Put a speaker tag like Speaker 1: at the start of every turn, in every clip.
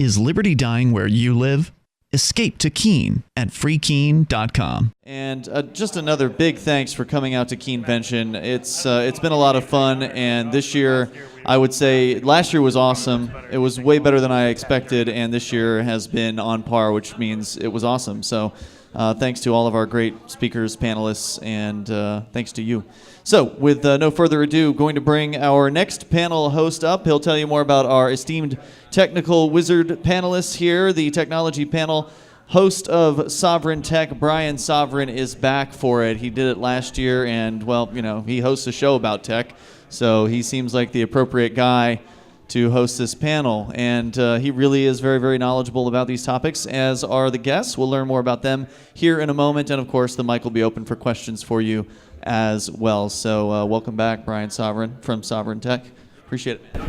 Speaker 1: Is liberty dying where you live? Escape to Keene at freekeene.com.
Speaker 2: And just another big thanks for coming out to Keenevention. It's been a lot of fun, and this year, I would say, last year was awesome. It was way better than I expected, and this year has been on par, which means it was awesome. So thanks to all of our great speakers, panelists, and thanks to you. So with no further ado, going to bring our next panel host up. He'll tell you more about our esteemed technical wizard panelists here, the technology panel. Host of Sovryn Tech, Brian Sovryn, is back for it. He did it last year, and, well, you know, he hosts a show about tech, so he seems like the appropriate guy to host this panel. And he really is very, very knowledgeable about these topics, as are the guests. We'll learn more about them here in a moment, and, of course, the mic will be open for questions for you as well. So welcome back, Brian Sovryn from Sovryn Tech. Appreciate it.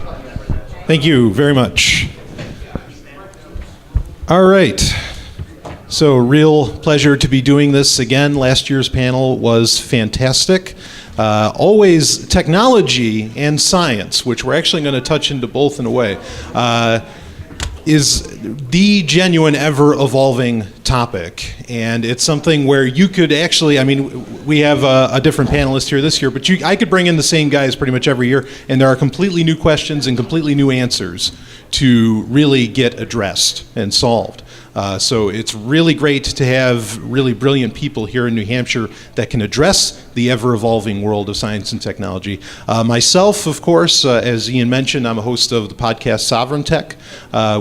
Speaker 3: Thank you very much. All right. So real pleasure to be doing this again. Last year's panel was fantastic. Always technology and science, which we're actually going to touch into both in a way, is the genuine ever-evolving topic. And it's something where you could actually, I mean, we have a different panelist here this year, but I could bring in the same guys pretty much every year, and there are completely new questions and completely new answers to really get addressed and solved. So it's really great to have really brilliant people here in New Hampshire that can address the ever-evolving world of science and technology. Myself, of course, as Ian mentioned, I'm a host of the podcast Sovryn Tech,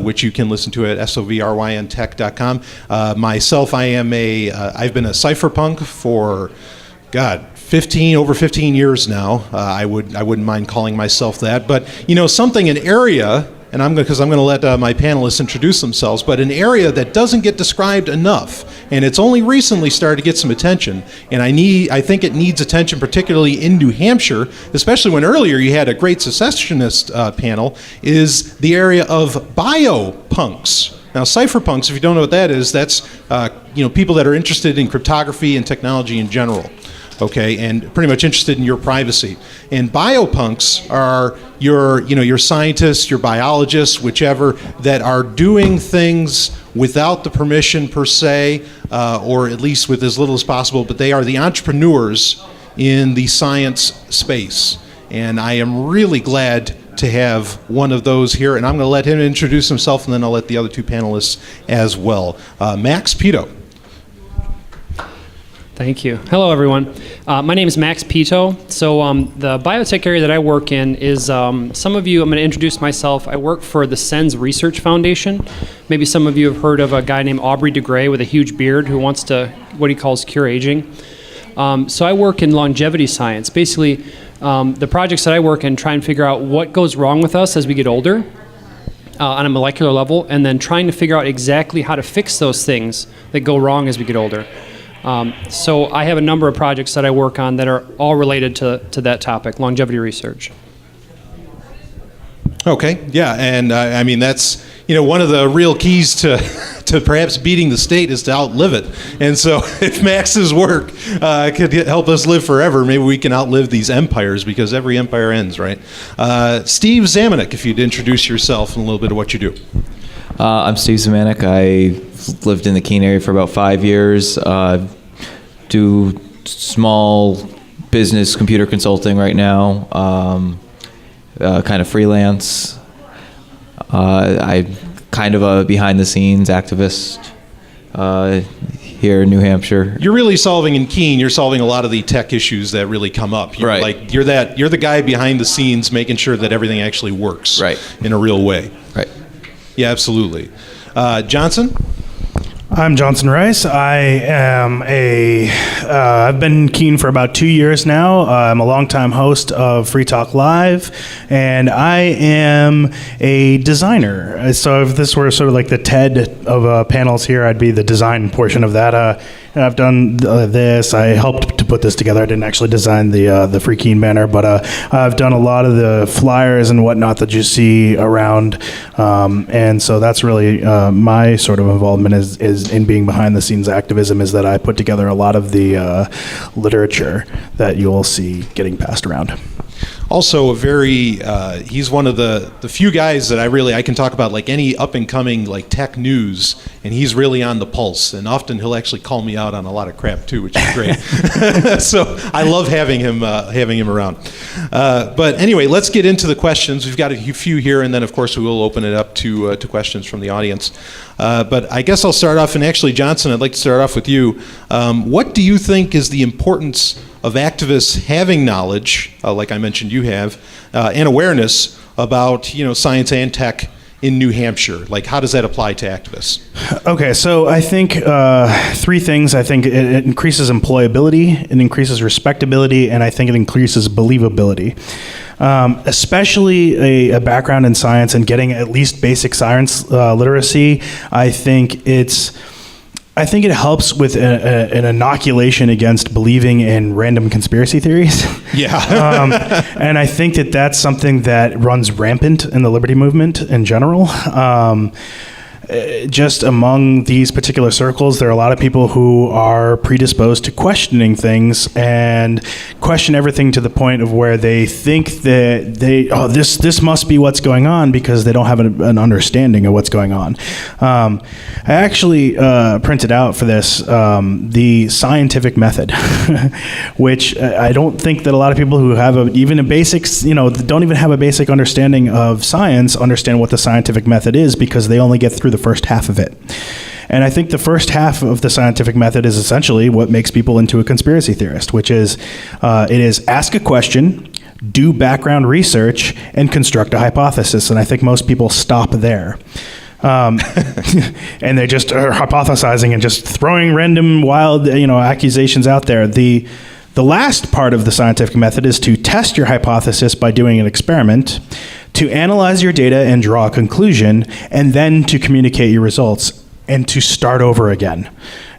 Speaker 3: which you can listen to at sovryntech.com. Myself, I've been a cypherpunk for, over 15 years now. I wouldn't mind calling myself that, but an area. And because I'm going to let my panelists introduce themselves, but an area that doesn't get described enough, and it's only recently started to get some attention, and I think it needs attention, particularly in New Hampshire, especially when earlier you had a great secessionist panel, is the area of biopunks. Now, cypherpunks, if you don't know what that is, that's people that are interested in cryptography and technology in general. Okay, and pretty much interested in your privacy. And biopunks are your scientists, your biologists, whichever, that are doing things without the permission per se, or at least with as little as possible, but they are the entrepreneurs in the science space. And I am really glad to have one of those here, and I'm going to let him introduce himself, and then I'll let the other two panelists as well. Max Peto.
Speaker 4: Thank you. Hello, everyone. My name is Max Peto. So the biotech area that I work in is, some of you, I'm going to introduce myself. I work for the SENS Research Foundation. Maybe some of you have heard of a guy named Aubrey de Grey with a huge beard who wants to, what he calls, cure aging. So I work in longevity science. Basically, the projects that I work in try and figure out what goes wrong with us as we get older on a molecular level, and then trying to figure out exactly how to fix those things that go wrong as we get older. So I have a number of projects that I work on that are all related to that topic, longevity research. Okay, yeah, and I mean that's one of the real keys to perhaps beating the state is to outlive it. And so if Max's work could help us live forever, maybe we can outlive these empires, because every empire ends, right? Steve Zemanek, if you'd introduce yourself and a little bit of what you do.
Speaker 5: I'm Steve Zemanek. I lived in the Keene area for about 5 years. Do small business computer consulting right now, kind of freelance. I'm kind of a behind-the-scenes activist here in New Hampshire.
Speaker 3: You're really solving in Keene. You're solving a lot of the tech issues that really come up.
Speaker 5: Right.
Speaker 3: You're the guy behind the scenes, making sure that everything actually works.
Speaker 5: Right.
Speaker 3: In a real way.
Speaker 5: Right.
Speaker 3: Yeah, absolutely. Johnson?
Speaker 6: I'm Johnson Rice. I've been in Keene for about 2 years now. I'm a longtime host of Free Talk Live, and I am a designer. So if this were sort of like the TED of panels here, I'd be the design portion of that. I've done this. I helped to put this together. I didn't actually design the Free Keene banner, but I've done a lot of the flyers and whatnot that you see around, and so that's really my sort of involvement is in being behind the scenes activism, is that I put together a lot of the literature that you'll see getting passed around.
Speaker 3: also a very, he's one of the few guys that I can talk about like any up and coming like tech news, and he's really on the pulse, and often he'll actually call me out on a lot of crap too, which is great. So I love having him around. But anyway, let's get into the questions. We've got a few here, and then of course we will open it up to questions from the audience. But I guess I'll start off, and actually Johnson, I'd like to start off with you. What do you think is the importance of activists having knowledge, like I mentioned you have, and awareness about science and tech in New Hampshire? Like, how does that apply to activists?
Speaker 6: Okay, so I think three things. I think it increases employability, it increases respectability, and I think it increases believability. Especially a background in science and getting at least basic science literacy, I think it helps with an inoculation against believing in random conspiracy theories.
Speaker 3: Yeah.
Speaker 6: And I think that's something that runs rampant in the liberty movement in general. Just among these particular circles, there are a lot of people who are predisposed to questioning things and question everything to the point of where they think that this must be what's going on because they don't have an understanding of what's going on. I actually printed out for this the scientific method, which I don't think that a lot of people who have don't even have a basic understanding of science understand what the scientific method is, because they only get through the first half of it. And I think the first half of the scientific method is essentially what makes people into a conspiracy theorist, which is it is ask a question, do background research, and construct a hypothesis. And I think most people stop there. And they just are hypothesizing and just throwing random wild accusations out there. The last part of the scientific method is to test your hypothesis by doing an experiment, to analyze your data and draw a conclusion, and then to communicate your results and to start over again,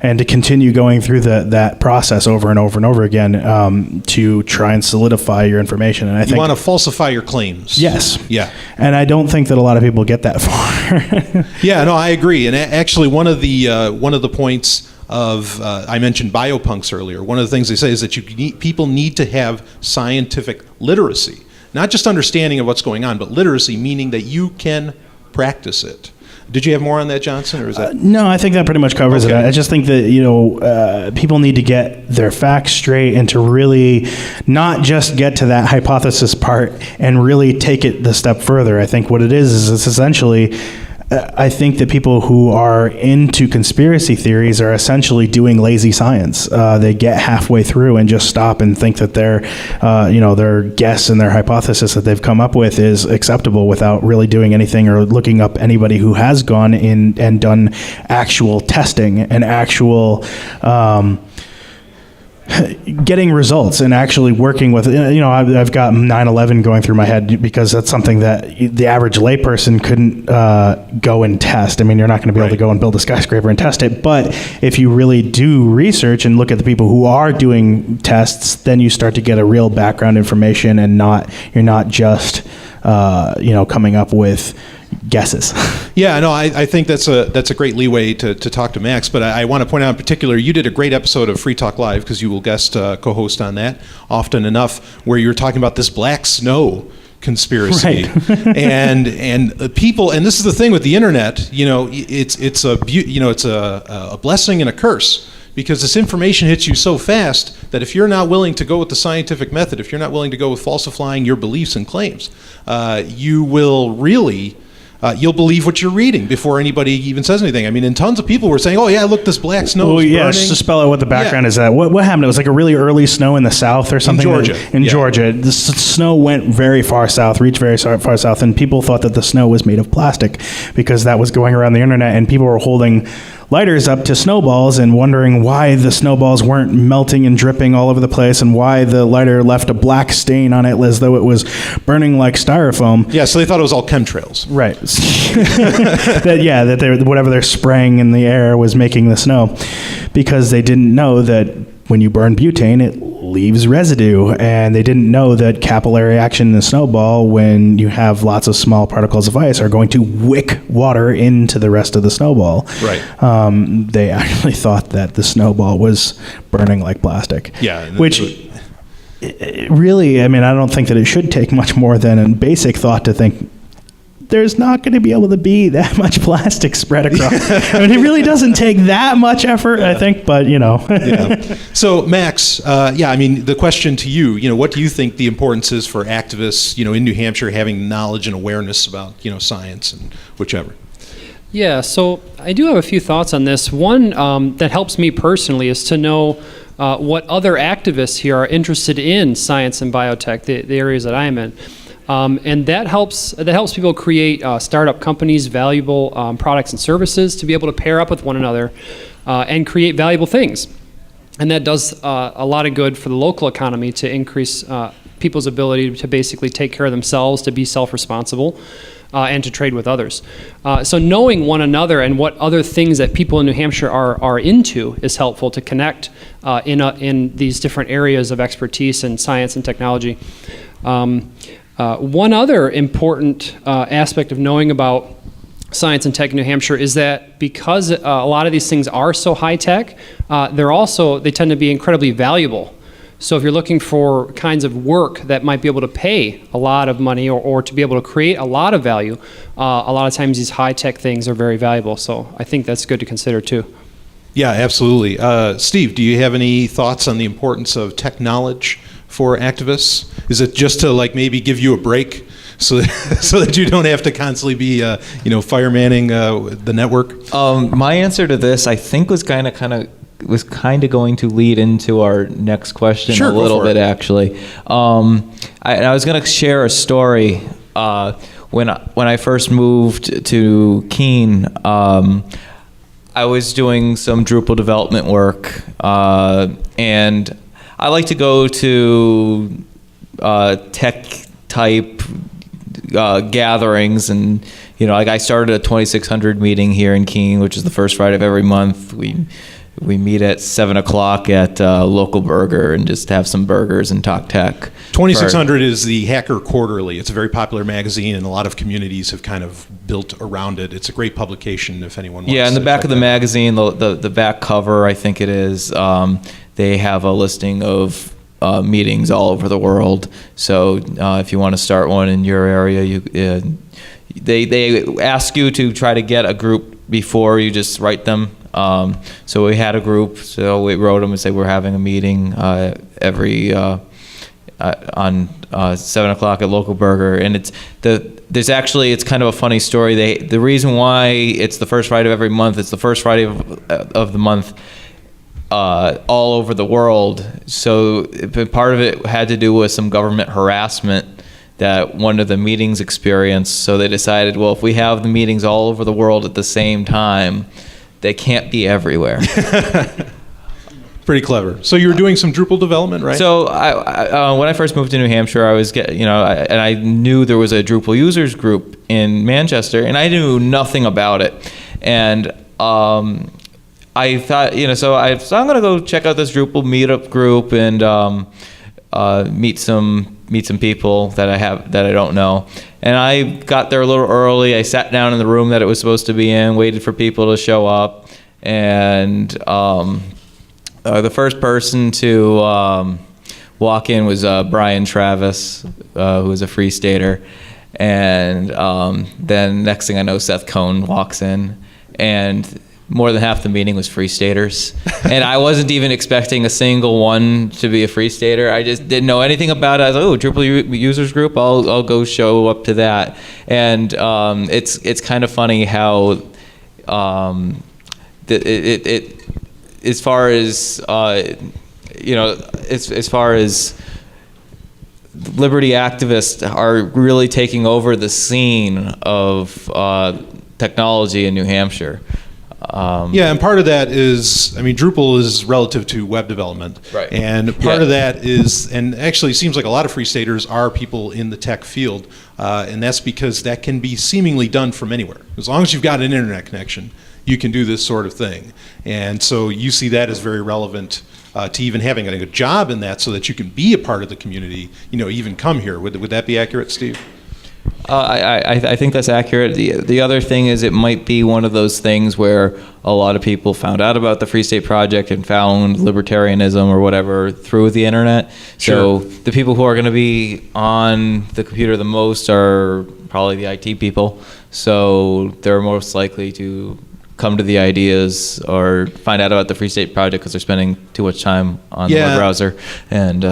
Speaker 6: and to continue going through that process over and over and over again to try and solidify your information. And I think
Speaker 3: you want to falsify your claims.
Speaker 6: Yes.
Speaker 3: Yeah.
Speaker 6: And I don't think that a lot of people get that far.
Speaker 3: Yeah, no, I agree. And actually, one of the points of I mentioned biopunks earlier. One of the things they say is that people need to have scientific literacy, not just understanding of what's going on, but literacy, meaning that you can practice it. Did you have more on that, Johnson, or is that?
Speaker 6: No, I think that pretty much covers it. I just think that people need to get their facts straight and to really not just get to that hypothesis part and really take it the step further. I think what it is it's essentially. I think that people who are into conspiracy theories are essentially doing lazy science. They get halfway through and just stop and think that their guess and their hypothesis that they've come up with is acceptable without really doing anything or looking up anybody who has gone in and done actual testing and actual getting results and actually working with, I've got 9/11 going through my head because that's something that the average layperson couldn't go and test. I mean, you're not going to be able to go and build a skyscraper and test it. But if you really do research and look at the people who are doing tests, then you start to get a real background information, and you're not just coming up with guesses.
Speaker 3: Yeah, no, I think that's a great leeway to talk to Max, but I want to point out in particular, you did a great episode of Free Talk Live, because you will guest co-host on that often enough, where you're talking about this black snow conspiracy. Right. and people, and this is the thing with the internet, it's a blessing and a curse. Because this information hits you so fast that if you're not willing to go with the scientific method, if you're not willing to go with falsifying your beliefs and claims, you will really, you'll believe what you're reading before anybody even says anything. I mean, and tons of people were saying, oh yeah, look, this black snow is burning.
Speaker 6: Just to spell out what the background is that. What happened? It was like a really early snow in the south or something? In Georgia. The snow went very far south, reached very far south, and people thought that the snow was made of plastic because that was going around the internet, and people were holding lighters up to snowballs and wondering why the snowballs weren't melting and dripping all over the place, and why the lighter left a black stain on it as though it was burning like styrofoam.
Speaker 3: Yeah, so they thought it was all chemtrails.
Speaker 6: Right. that whatever they're spraying in the air was making the snow, because they didn't know that when you burn butane, it leaves residue, and they didn't know that capillary action in a snowball, when you have lots of small particles of ice, are going to wick water into the rest of the snowball.
Speaker 3: Right.
Speaker 6: They actually thought that the snowball was burning like plastic.
Speaker 3: Yeah.
Speaker 6: Which really, I mean, I don't think that it should take much more than a basic thought to think there's not going to be able to be that much plastic spread across. I mean, it really doesn't take that much effort, I think, but,
Speaker 3: Yeah. So, Max, I mean, the question to you, what do you think the importance is for activists, in New Hampshire having knowledge and awareness about, science and whichever?
Speaker 4: Yeah, so I do have a few thoughts on this. One that helps me personally is to know what other activists here are interested in science and biotech, the areas that I'm in. And that helps people create startup companies, valuable products and services to be able to pair up with one another and create valuable things. And that does a lot of good for the local economy to increase people's ability to basically take care of themselves, to be self-responsible, and to trade with others. So knowing one another and what other things that people in New Hampshire are into is helpful to connect in these different areas of expertise in science and technology. One other important aspect of knowing about science and tech in New Hampshire is that because a lot of these things are so high tech, they tend to be incredibly valuable. So if you're looking for kinds of work that might be able to pay a lot of money or to be able to create a lot of value, a lot of times these high tech things are very valuable. So I think that's good to consider too.
Speaker 3: Yeah, absolutely. Steve, do you have any thoughts on the importance of tech knowledge for activists? Is it just to maybe give you a break so that you don't have to constantly be firemanning the network?
Speaker 5: My answer to this, I think, was kind of going to lead into our next question.
Speaker 3: Sure,
Speaker 5: a little bit, actually. I was going to share a story. When I first moved to Keene, I was doing some Drupal development work, and I like to go to tech type gatherings, and I started a 2600 meeting here in Keene, which is the first Friday of every month. We meet at 7 o'clock at Local Burger and just have some burgers and talk tech.
Speaker 3: 2600 is the Hacker Quarterly. It's a very popular magazine, and a lot of communities have kind of built around it. It's a great publication if anyone wants to.
Speaker 5: Yeah, in the back of the magazine, the back cover, I think it is, they have a listing of meetings all over the world. So if you want to start one in your area, they ask you to try to get a group before you just write them. So we had a group, so we wrote them and said we're having a meeting every on 7 o'clock at Local Burger, and it's kind of a funny story. The reason why it's the first Friday of every month, it's the first Friday of the month all over the world. So part of it had to do with some government harassment that one of the meetings experienced. So they decided, well, if we have the meetings all over the world at the same time, they can't be everywhere.
Speaker 3: Pretty clever. So you were doing some Drupal development, right?
Speaker 5: So when I first moved to New Hampshire, and I knew there was a Drupal users group in Manchester, and I knew nothing about it. And I thought, so I'm going to go check out this Drupal meetup group and meet some people that I don't know. And I got there a little early. I sat down in the room that it was supposed to be in, waited for people to show up, and the first person to walk in was Brian Travis, who was a free stater. And then next thing I know, Seth Cohn walks in, and more than half the meeting was free staters. And I wasn't even expecting a single one to be a free stater. I just didn't know anything about it. I was like, Drupal users group, I'll go show up to that. And it's kind of funny how as far as as far as liberty activists are really taking over the scene of technology in New Hampshire.
Speaker 3: And part of that is, Drupal is relative to web development.
Speaker 5: Right.
Speaker 3: And part of that is, and actually it seems like a lot of free staters are people in the tech field, and that's because that can be seemingly done from anywhere. As long as you've got an internet connection, you can do this sort of thing. And so you see that as very relevant to even having a good job in that so that you can be a part of the community, even come here. Would that be accurate, Steve?
Speaker 5: I think that's accurate. The other thing is it might be one of those things where a lot of people found out about the Free State Project and found libertarianism or whatever through the internet.
Speaker 3: Sure.
Speaker 5: So the people who are going to be on the computer the most are probably the IT people. So they're most likely to come to the ideas or find out about the Free State Project because they're spending too much time on the web browser. And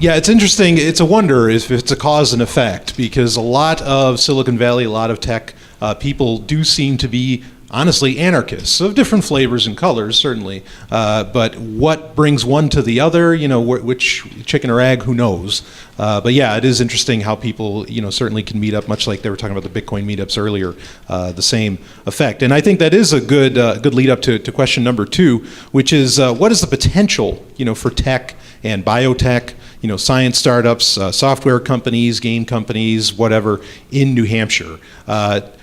Speaker 3: yeah, it's interesting. It's a wonder if it's a cause and effect, because a lot of Silicon Valley, a lot of tech people do seem to be, honestly, anarchists of different flavors and colors, certainly. But what brings one to the other, which chicken or egg, who knows? But yeah, it is interesting how people, certainly can meet up, much like they were talking about the Bitcoin meetups earlier, the same effect. And I think that is a good lead up to question number 2, which is what is the potential, for tech and biotech, science startups, software companies, game companies, whatever, in New Hampshire?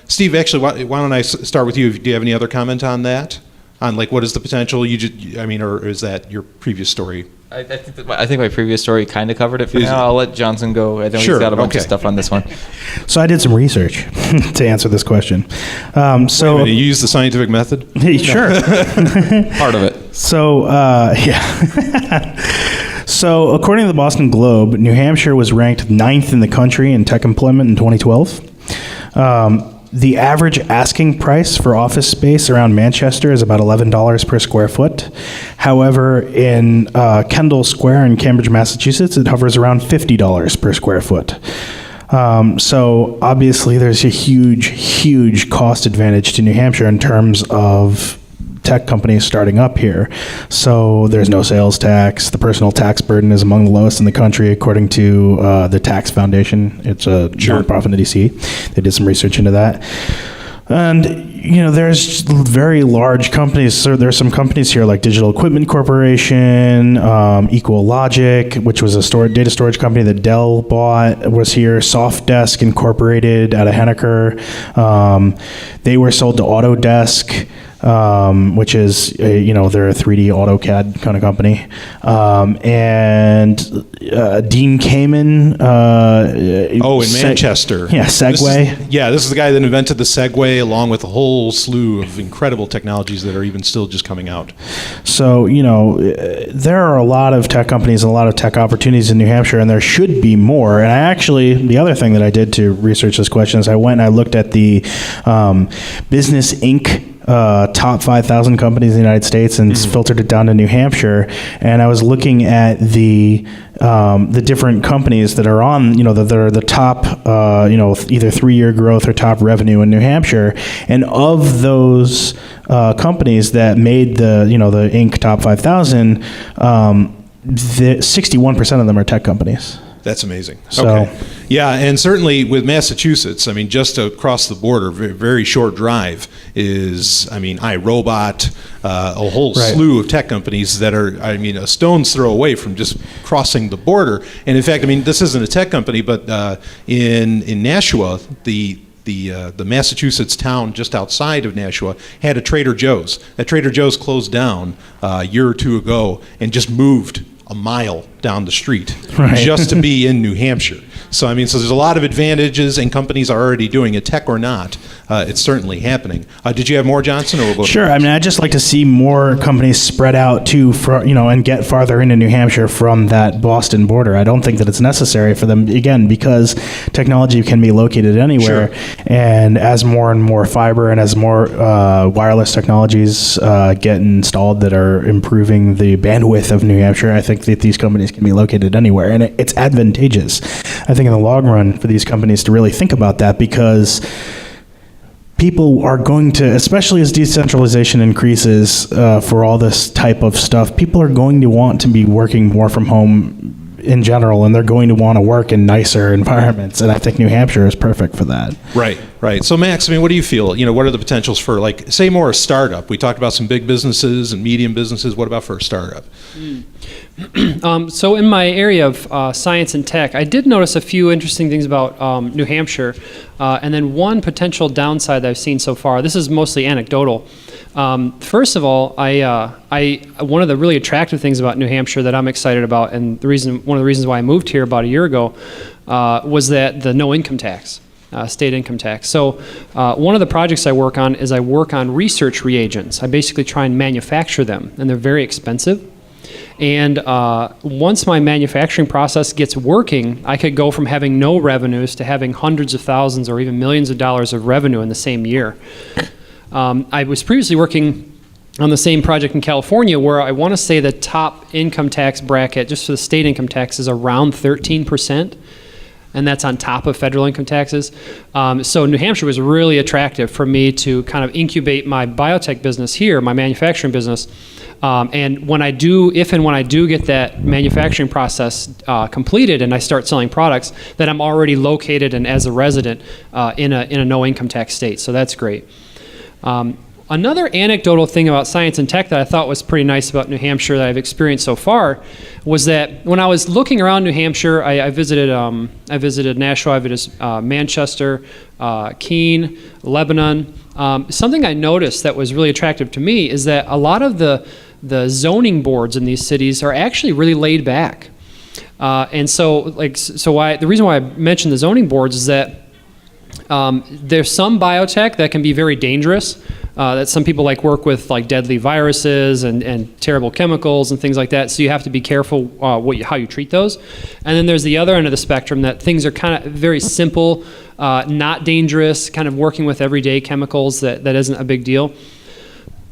Speaker 3: Steve, actually, why don't I start with you? Do you have any other comment on that? On what is the potential? Or is that your previous story?
Speaker 5: I think my previous story kind of covered it for now. I'll let Johnson go. I think he's got a bunch of stuff on this one.
Speaker 6: So I did some research to answer this question.
Speaker 3: You use the scientific method?
Speaker 6: Sure.
Speaker 5: Part of it.
Speaker 6: So, yeah. So, according to the Boston Globe, New Hampshire was ranked 9th in the country in tech employment in 2012. The average asking price for office space around Manchester is about $11 per square foot. However, in Kendall Square in Cambridge, Massachusetts, it hovers around $50 per square foot. So obviously there's a huge cost advantage to New Hampshire in terms of tech companies starting up here. So there's no sales tax. The personal tax burden is among the lowest in the country, according to the Tax Foundation. It's a nonprofit in DC. They did some research into that. And, there's very large companies. So there's some companies here like Digital Equipment Corporation, EqualLogic, which was a data storage company that Dell bought, was here. Softdesk Incorporated out of Henniker. They were sold to Autodesk, which is, they're a 3D AutoCAD kind of company. And Dean Kamen.
Speaker 3: In Manchester.
Speaker 6: Yeah, Segway.
Speaker 3: This is the guy that invented the Segway, along with a whole slew of incredible technologies that are even still just coming out. So,
Speaker 6: there are a lot of tech companies and a lot of tech opportunities in New Hampshire, and there should be more. And the other thing that I did to research this question is I went and I looked at the Business Inc. Top 5,000 companies in the United States and filtered it down to New Hampshire. And I was looking at the different companies that are on, that are the top, either 3-year growth or top revenue in New Hampshire. And of those companies that made the Inc. Top 5,000, 61% of them are tech companies.
Speaker 3: That's amazing. Okay. Yeah, and certainly with Massachusetts, just across the border, very short drive is, iRobot, a whole slew of tech companies that are, a stone's throw away from just crossing the border. And in fact, this isn't a tech company, but in Nashua, the Massachusetts town just outside of Nashua had a Trader Joe's. That Trader Joe's closed down a year or two ago and just moved a mile down the street just to be in New Hampshire. So so there's a lot of advantages, and companies are already doing it, tech or not. It's certainly happening. Did you have more, Johnson? Or
Speaker 6: Sure. I'd just like to see more companies spread out too, and get farther into New Hampshire from that Boston border. I don't think that it's necessary for them, again, because technology can be located anywhere. Sure. And as more and more fiber and as more wireless technologies get installed that are improving the bandwidth of New Hampshire, I think that these companies can be located anywhere. And it's advantageous, I think, in the long run for these companies to really think about that, because people are going to, especially as decentralization increases for all this type of stuff, people are going to want to be working more from home in general, and they're going to want to work in nicer environments, and I think New Hampshire is perfect for that.
Speaker 3: Right. So Max, what do you feel? What are the potentials for, say more a startup? We talked about some big businesses and medium businesses. What about for a startup?
Speaker 4: So in my area of science and tech, I did notice a few interesting things about New Hampshire, and then one potential downside that I've seen so far. This is mostly anecdotal. First of all, I one of the really attractive things about New Hampshire that I'm excited about, and one of the reasons why I moved here about a year ago, was that the no income tax. state income tax. So one of the projects I work on is I work on research reagents. I basically try and manufacture them, and they're very expensive. And once my manufacturing process gets working, I could go from having no revenues to having hundreds of thousands or even millions of dollars of revenue in the same year. I was previously working on the same project in California, where I want to say the top income tax bracket, just for the state income tax, is around 13%. And that's on top of federal income taxes. So New Hampshire was really attractive for me to kind of incubate my biotech business here, my manufacturing business. And when I do, if and when I do get that manufacturing process completed and I start selling products, then I'm already located and as a resident in a no income tax state. So that's great. Another anecdotal thing about science and tech that I thought was pretty nice about New Hampshire that I've experienced so far was that when I was looking around New Hampshire, I visited Nashua, I visited Manchester, Keene, Lebanon. Something I noticed that was really attractive to me is that a lot of the zoning boards in these cities are actually really laid back. And the reason why I mentioned the zoning boards is that there's some biotech that can be very dangerous. That some people like work with like deadly viruses and terrible chemicals and things like that. So you have to be careful how you treat those. And then there's the other end of the spectrum that things are kind of very simple, not dangerous, kind of working with everyday chemicals that isn't a big deal.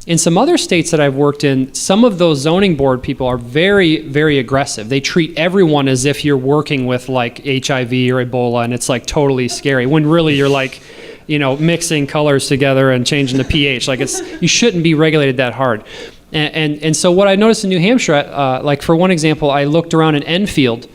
Speaker 4: In some other states that I've worked in, some of those zoning board people are very, very aggressive. They treat everyone as if you're working with like HIV or Ebola, and it's like totally scary, when really you're like, mixing colors together and changing the pH. Like you shouldn't be regulated that hard. And so what I noticed in New Hampshire, like for one example, I looked around in Enfield,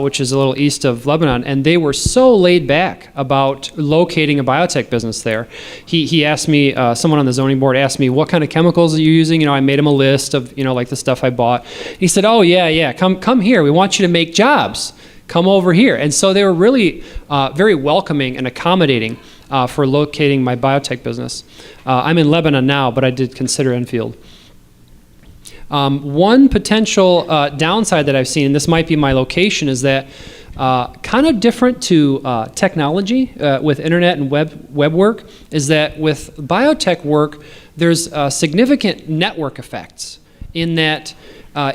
Speaker 4: which is a little east of Lebanon, and they were so laid back about locating a biotech business there. He asked me, someone on the zoning board asked me, what kind of chemicals are you using? I made him a list of, like the stuff I bought. He said, oh yeah, come here. We want you to make jobs. Come over here. And so they were really very welcoming and accommodating for locating my biotech business. I'm in Lebanon now, but I did consider Enfield. One potential downside that I've seen, and this might be my location, is that kind of different to technology with internet and web work, is that with biotech work, there's significant network effects in that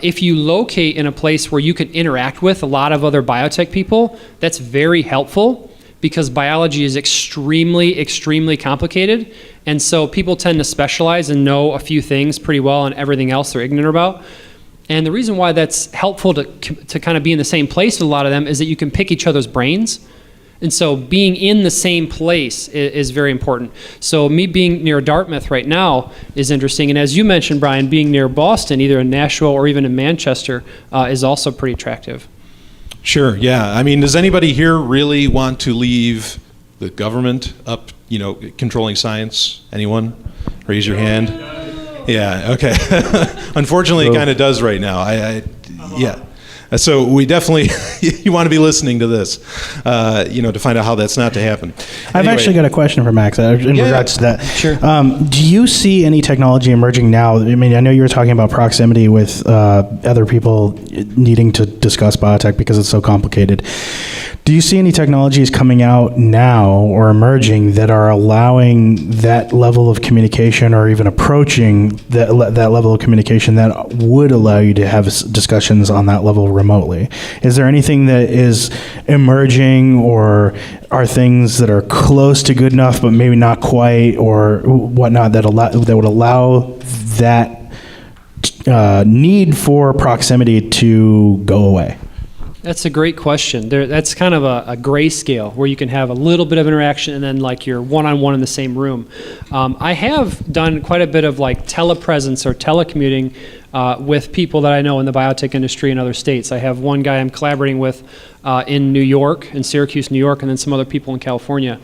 Speaker 4: if you locate in a place where you can interact with a lot of other biotech people, that's very helpful, because biology is extremely, extremely complicated. And so people tend to specialize and know a few things pretty well, and everything else they're ignorant about. And the reason why that's helpful to kind of be in the same place with a lot of them is that you can pick each other's brains. And so being in the same place is very important. So me being near Dartmouth right now is interesting. And as you mentioned, Brian, being near Boston, either in Nashua or even in Manchester, is also pretty attractive.
Speaker 3: Sure, yeah. I mean, does anybody here really want to leave the government up, controlling science? Anyone? Raise your hand. Yeah, okay. Unfortunately, it kind of does right now. Yeah. So we definitely, you want to be listening to this, to find out how that's not to happen.
Speaker 6: I've actually got a question for Max in regards to that.
Speaker 4: Sure.
Speaker 6: Do you see any technology emerging now? I mean, I know you were talking about proximity with other people needing to discuss biotech because it's so complicated. Do you see any technologies coming out now or emerging that are allowing that level of communication, or even approaching that level of communication, that would allow you to have discussions on that level remotely? Is there anything that is emerging, or are things that are close to good enough but maybe not quite, or whatnot, that would allow that need for proximity to go away?
Speaker 4: That's a great question. That's kind of a gray scale where you can have a little bit of interaction and then like you're one-on-one in the same room. I have done quite a bit of like telepresence or telecommuting with people that I know in the biotech industry in other states. I have one guy I'm collaborating with in New York, in Syracuse, New York, and then some other people in California.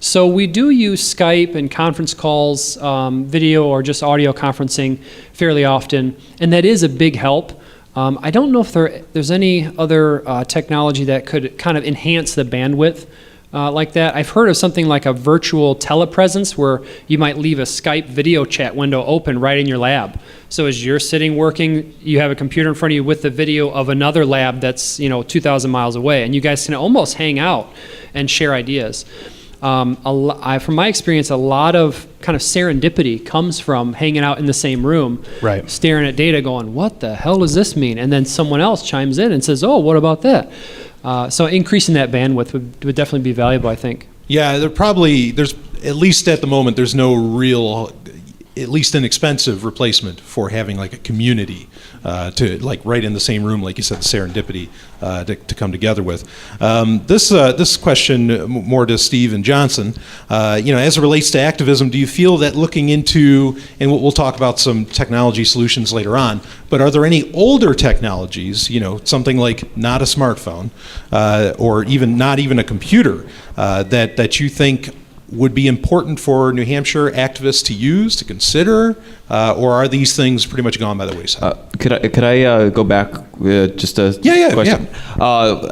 Speaker 4: So we do use Skype and conference calls, video or just audio conferencing fairly often, and that is a big help. I don't know if there's any other technology that could kind of enhance the bandwidth like that. I've heard of something like a virtual telepresence where you might leave a Skype video chat window open right in your lab. So as you're sitting working, you have a computer in front of you with the video of another lab that's 2,000 miles away, and you guys can almost hang out and share ideas. From my experience, a lot of kind of serendipity comes from hanging out in the same room,
Speaker 6: Right.
Speaker 4: staring at data going, what the hell does this mean? And then someone else chimes in and says, oh, what about that? So increasing that bandwidth would definitely be valuable, I think.
Speaker 3: Yeah, there's at least at the moment, there's no real, at least inexpensive replacement for having like a community to like right in the same room, like you said, the serendipity to come together with. This question more to Steve and Johnson. As it relates to activism, do you feel that looking into, and we'll talk about some technology solutions later on, but are there any older technologies, something like not a smartphone or even not even a computer that you think would be important for New Hampshire activists to use, to consider, or are these things pretty much gone by the wayside?
Speaker 5: Could I go back just a question? Yeah.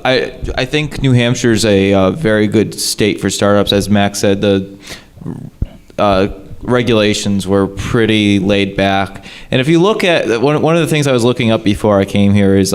Speaker 5: I think New Hampshire's a very good state for startups. As Max said, the regulations were pretty laid back. And if you look at one of the things I was looking up before I came here is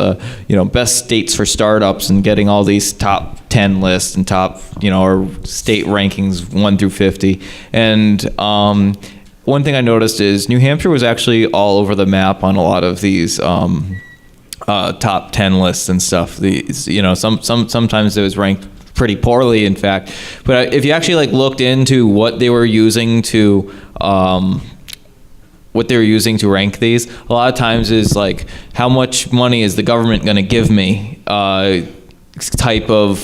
Speaker 5: best states for startups and getting all these top 10 lists and top or state rankings 1 through 50. And one thing I noticed is New Hampshire was actually all over the map on a lot of these top 10 lists and stuff. These sometimes it was ranked pretty poorly, in fact. But if you actually looked into what they were using to rank these, a lot of times is how much money is the government going to give me type of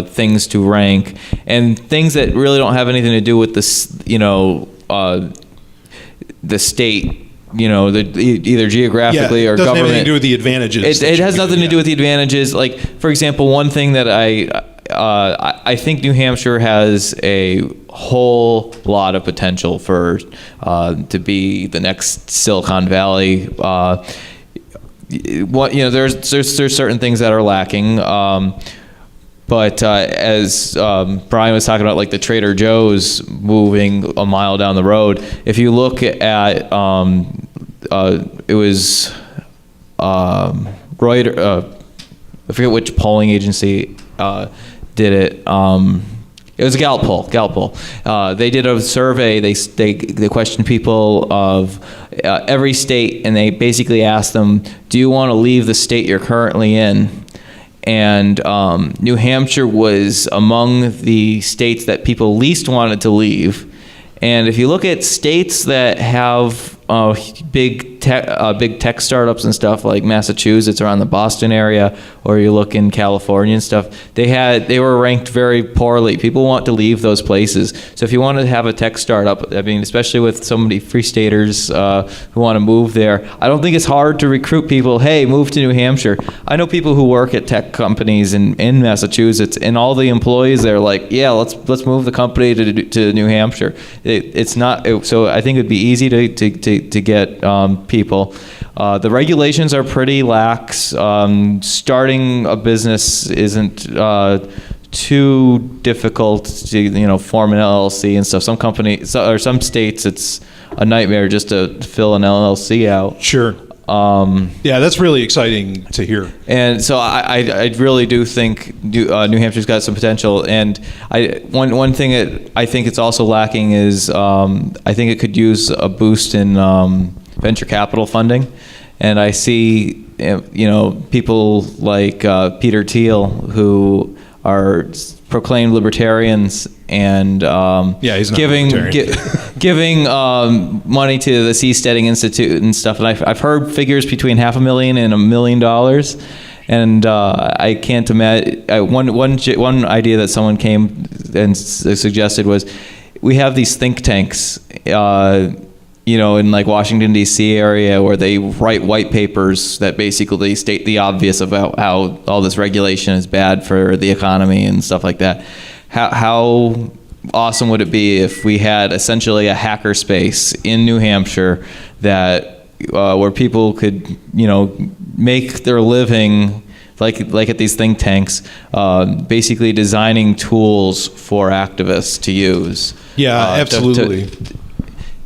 Speaker 5: things to rank, and things that really don't have anything to do with this, the state. Either geographically or government. It doesn't have anything
Speaker 3: to do with the advantages.
Speaker 5: It has nothing to do with the advantages. For example, one thing that I think New Hampshire has a whole lot of potential for to be the next Silicon Valley. There's certain things that are lacking. But as Brian was talking about, the Trader Joe's moving a mile down the road, if you look at, it was Reuters, I forget which polling agency did it. It was a Gallup poll. They did a survey. They questioned people of every state, and they basically asked them, do you want to leave the state you're currently in? And New Hampshire was among the states that people least wanted to leave. And if you look at states that have big tech startups and stuff like Massachusetts around the Boston area, or you look in California and stuff, they were ranked very poorly. People want to leave those places. So if you want to have a tech startup, especially with so many free staters who want to move there, I don't think it's hard to recruit people. Hey, move to New Hampshire. I know people who work at tech companies in Massachusetts, and all the employees there are like, yeah, let's move the company to New Hampshire. It's not so. I think it'd be easy to get people. The regulations are pretty lax. Starting a business isn't too difficult to form an LLC and stuff. Some companies or some states, it's a nightmare just to fill an LLC out.
Speaker 3: Sure. Yeah, that's really exciting to hear.
Speaker 5: And so I really do think New Hampshire's got some potential. And one thing that I think it's also lacking is I think it could use a boost in venture capital funding. And I see people like Peter Thiel, who are proclaimed libertarians, and
Speaker 3: he's not
Speaker 5: giving money to the Seasteading Institute and stuff. And I've heard figures between $500,000 and $1 million. And I can't imagine. One idea that someone came and suggested was, we have these think tanks, in Washington D.C. area, where they write white papers that basically state the obvious about how all this regulation is bad for the economy and stuff like that. How awesome would it be if we had essentially a hacker space in New Hampshire that where people could make their living like at these think tanks, basically designing tools for activists to use.
Speaker 3: Yeah, absolutely.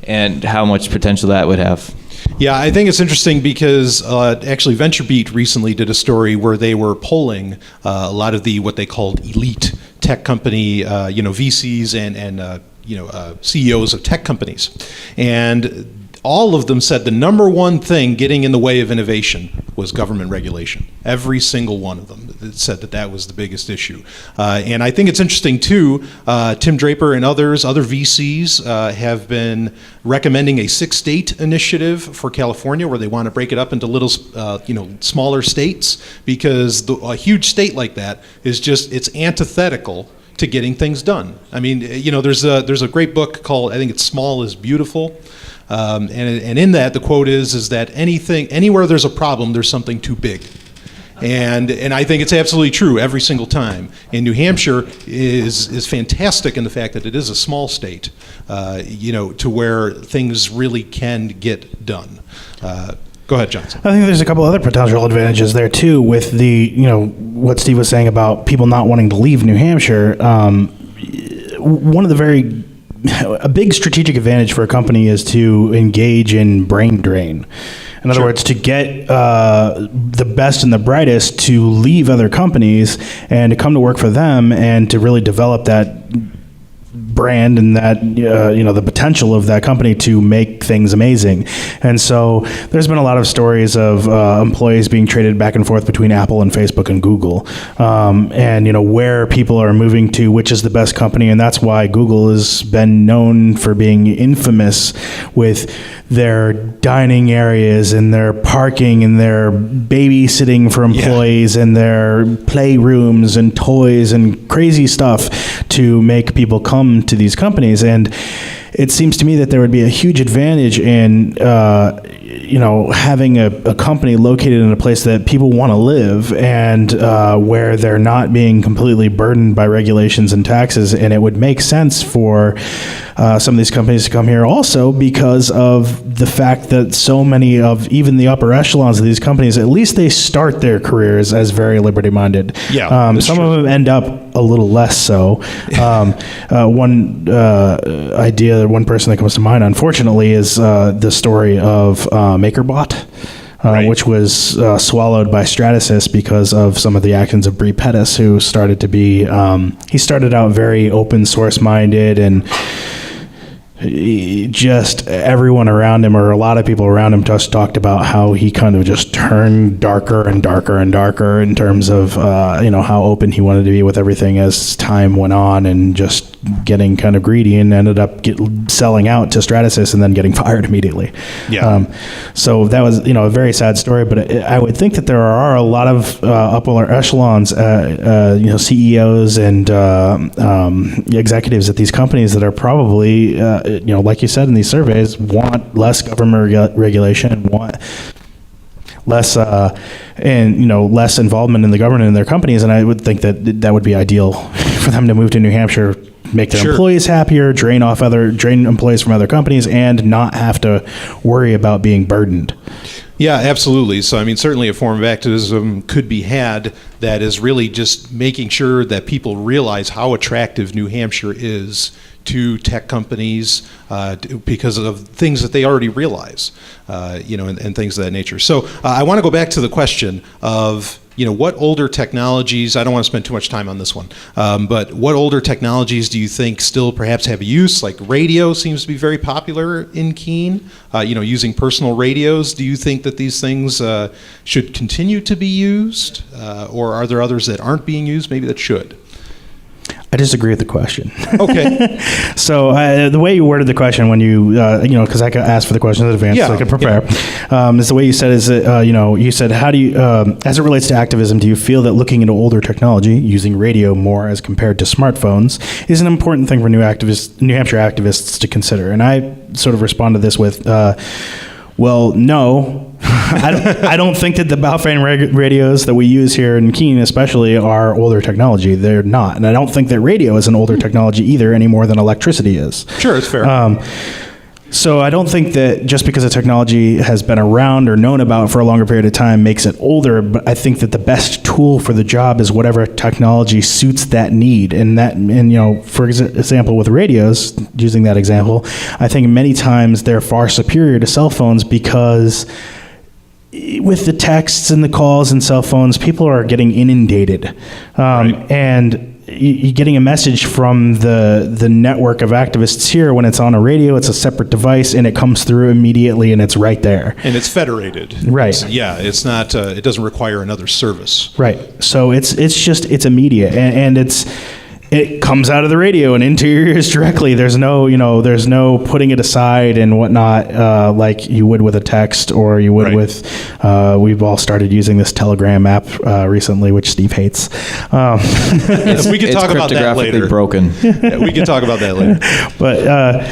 Speaker 5: And how much potential that would have.
Speaker 3: Yeah, I think it's interesting because actually VentureBeat recently did a story where they were polling a lot of what they called elite tech company, VCs and CEOs of tech companies. And all of them said the number one thing getting in the way of innovation was government regulation. Every single one of them said that was the biggest issue. And I think it's interesting, too, Tim Draper and other VCs have been recommending a 6-state initiative for California where they want to break it up into little, smaller states, because a huge state like that is it's antithetical to getting things done. I mean, there's a great book called, I think it's Small is Beautiful. And in that, the quote is that anywhere there's a problem, there's something too big. And I think it's absolutely true every single time. And New Hampshire is fantastic in the fact that it is a small state, to where things really can get done. Go ahead, Johnson.
Speaker 6: I think there's a couple other potential advantages there too with the, what Steve was saying about people not wanting to leave New Hampshire. A big strategic advantage for a company is to engage in brain drain. In other words, to get the best and the brightest to leave other companies and to come to work for them and to really develop that brand and that the potential of that company to make things amazing. And so there's been a lot of stories of employees being traded back and forth between Apple and Facebook and Google, and where people are moving to, which is the best company. And that's why Google has been known for being infamous with their dining areas and their parking and their babysitting for employees and their playrooms and toys and crazy stuff to make people come to these companies. And it seems to me that there would be a huge advantage in having a company located in a place that people want to live and where they're not being completely burdened by regulations and taxes. And it would make sense for some of these companies to come here also because of the fact that so many of even the upper echelons of these companies, at least they start their careers as very liberty-minded. Some of them end up a little less so. One idea, one person that comes to mind, unfortunately, is the story of MakerBot, which was swallowed by Stratasys because of some of the actions of Bree Pettis, who started to be, he started out very open source minded, and just everyone around him, or a lot of people around him, just talked about how he kind of just turned darker and darker and darker in terms of how open he wanted to be with everything as time went on, and just getting kind of greedy, and ended up selling out to Stratasys and then getting fired immediately. So that was a very sad story, but I would think that there are a lot of upper echelons, CEOs and executives at these companies that are probably like you said in these surveys, want less government regulation, want less less involvement in the government in their companies. And I would think that would be ideal for them to move to New Hampshire, make their employees happier, drain employees from other companies, and not have to worry about being burdened.
Speaker 3: Yeah, absolutely. So, certainly a form of activism could be had that is really just making sure that people realize how attractive New Hampshire is to tech companies because of things that they already realize, and things of that nature. So I want to go back to the question of, what older technologies, I don't want to spend too much time on this one, but what older technologies do you think still perhaps have use? Like radio seems to be very popular in Keene, using personal radios. Do you think that these things should continue to be used, or are there others that aren't being used, maybe that should?
Speaker 6: I disagree with the question.
Speaker 3: Okay.
Speaker 6: So the way you worded the question when you, because I could ask for the questions in advance, so I could prepare, is the way you said is that, you said, how do you, as it relates to activism, do you feel that looking into older technology, using radio more as compared to smartphones, is an important thing for New Hampshire activists to consider? And I sort of respond to this with, well, no. I don't think that the Baofeng radios that we use here in Keene especially are older technology. They're not. And I don't think that radio is an older technology either, any more than electricity is.
Speaker 3: Sure, it's fair.
Speaker 6: So I don't think that just because a technology has been around or known about for a longer period of time makes it older, but I think that the best tool for the job is whatever technology suits that need. And for example, with radios, using that example, I think many times they're far superior to cell phones because with the texts and the calls and cell phones, people are getting inundated. And you're getting a message from the network of activists here. When it's on a radio, it's a separate device, and it comes through immediately, and it's right there.
Speaker 3: And it's federated.
Speaker 6: Right.
Speaker 3: It's not. It doesn't require another service.
Speaker 6: Right. So it's immediate, and it comes out of the radio and into your ears directly. There's no putting it aside and whatnot, like you would with a text, or you would with. We've all started using this Telegram app recently, which Steve hates.
Speaker 3: We can talk about that later.
Speaker 5: Broken.
Speaker 3: Yeah, we can talk about that later.
Speaker 6: But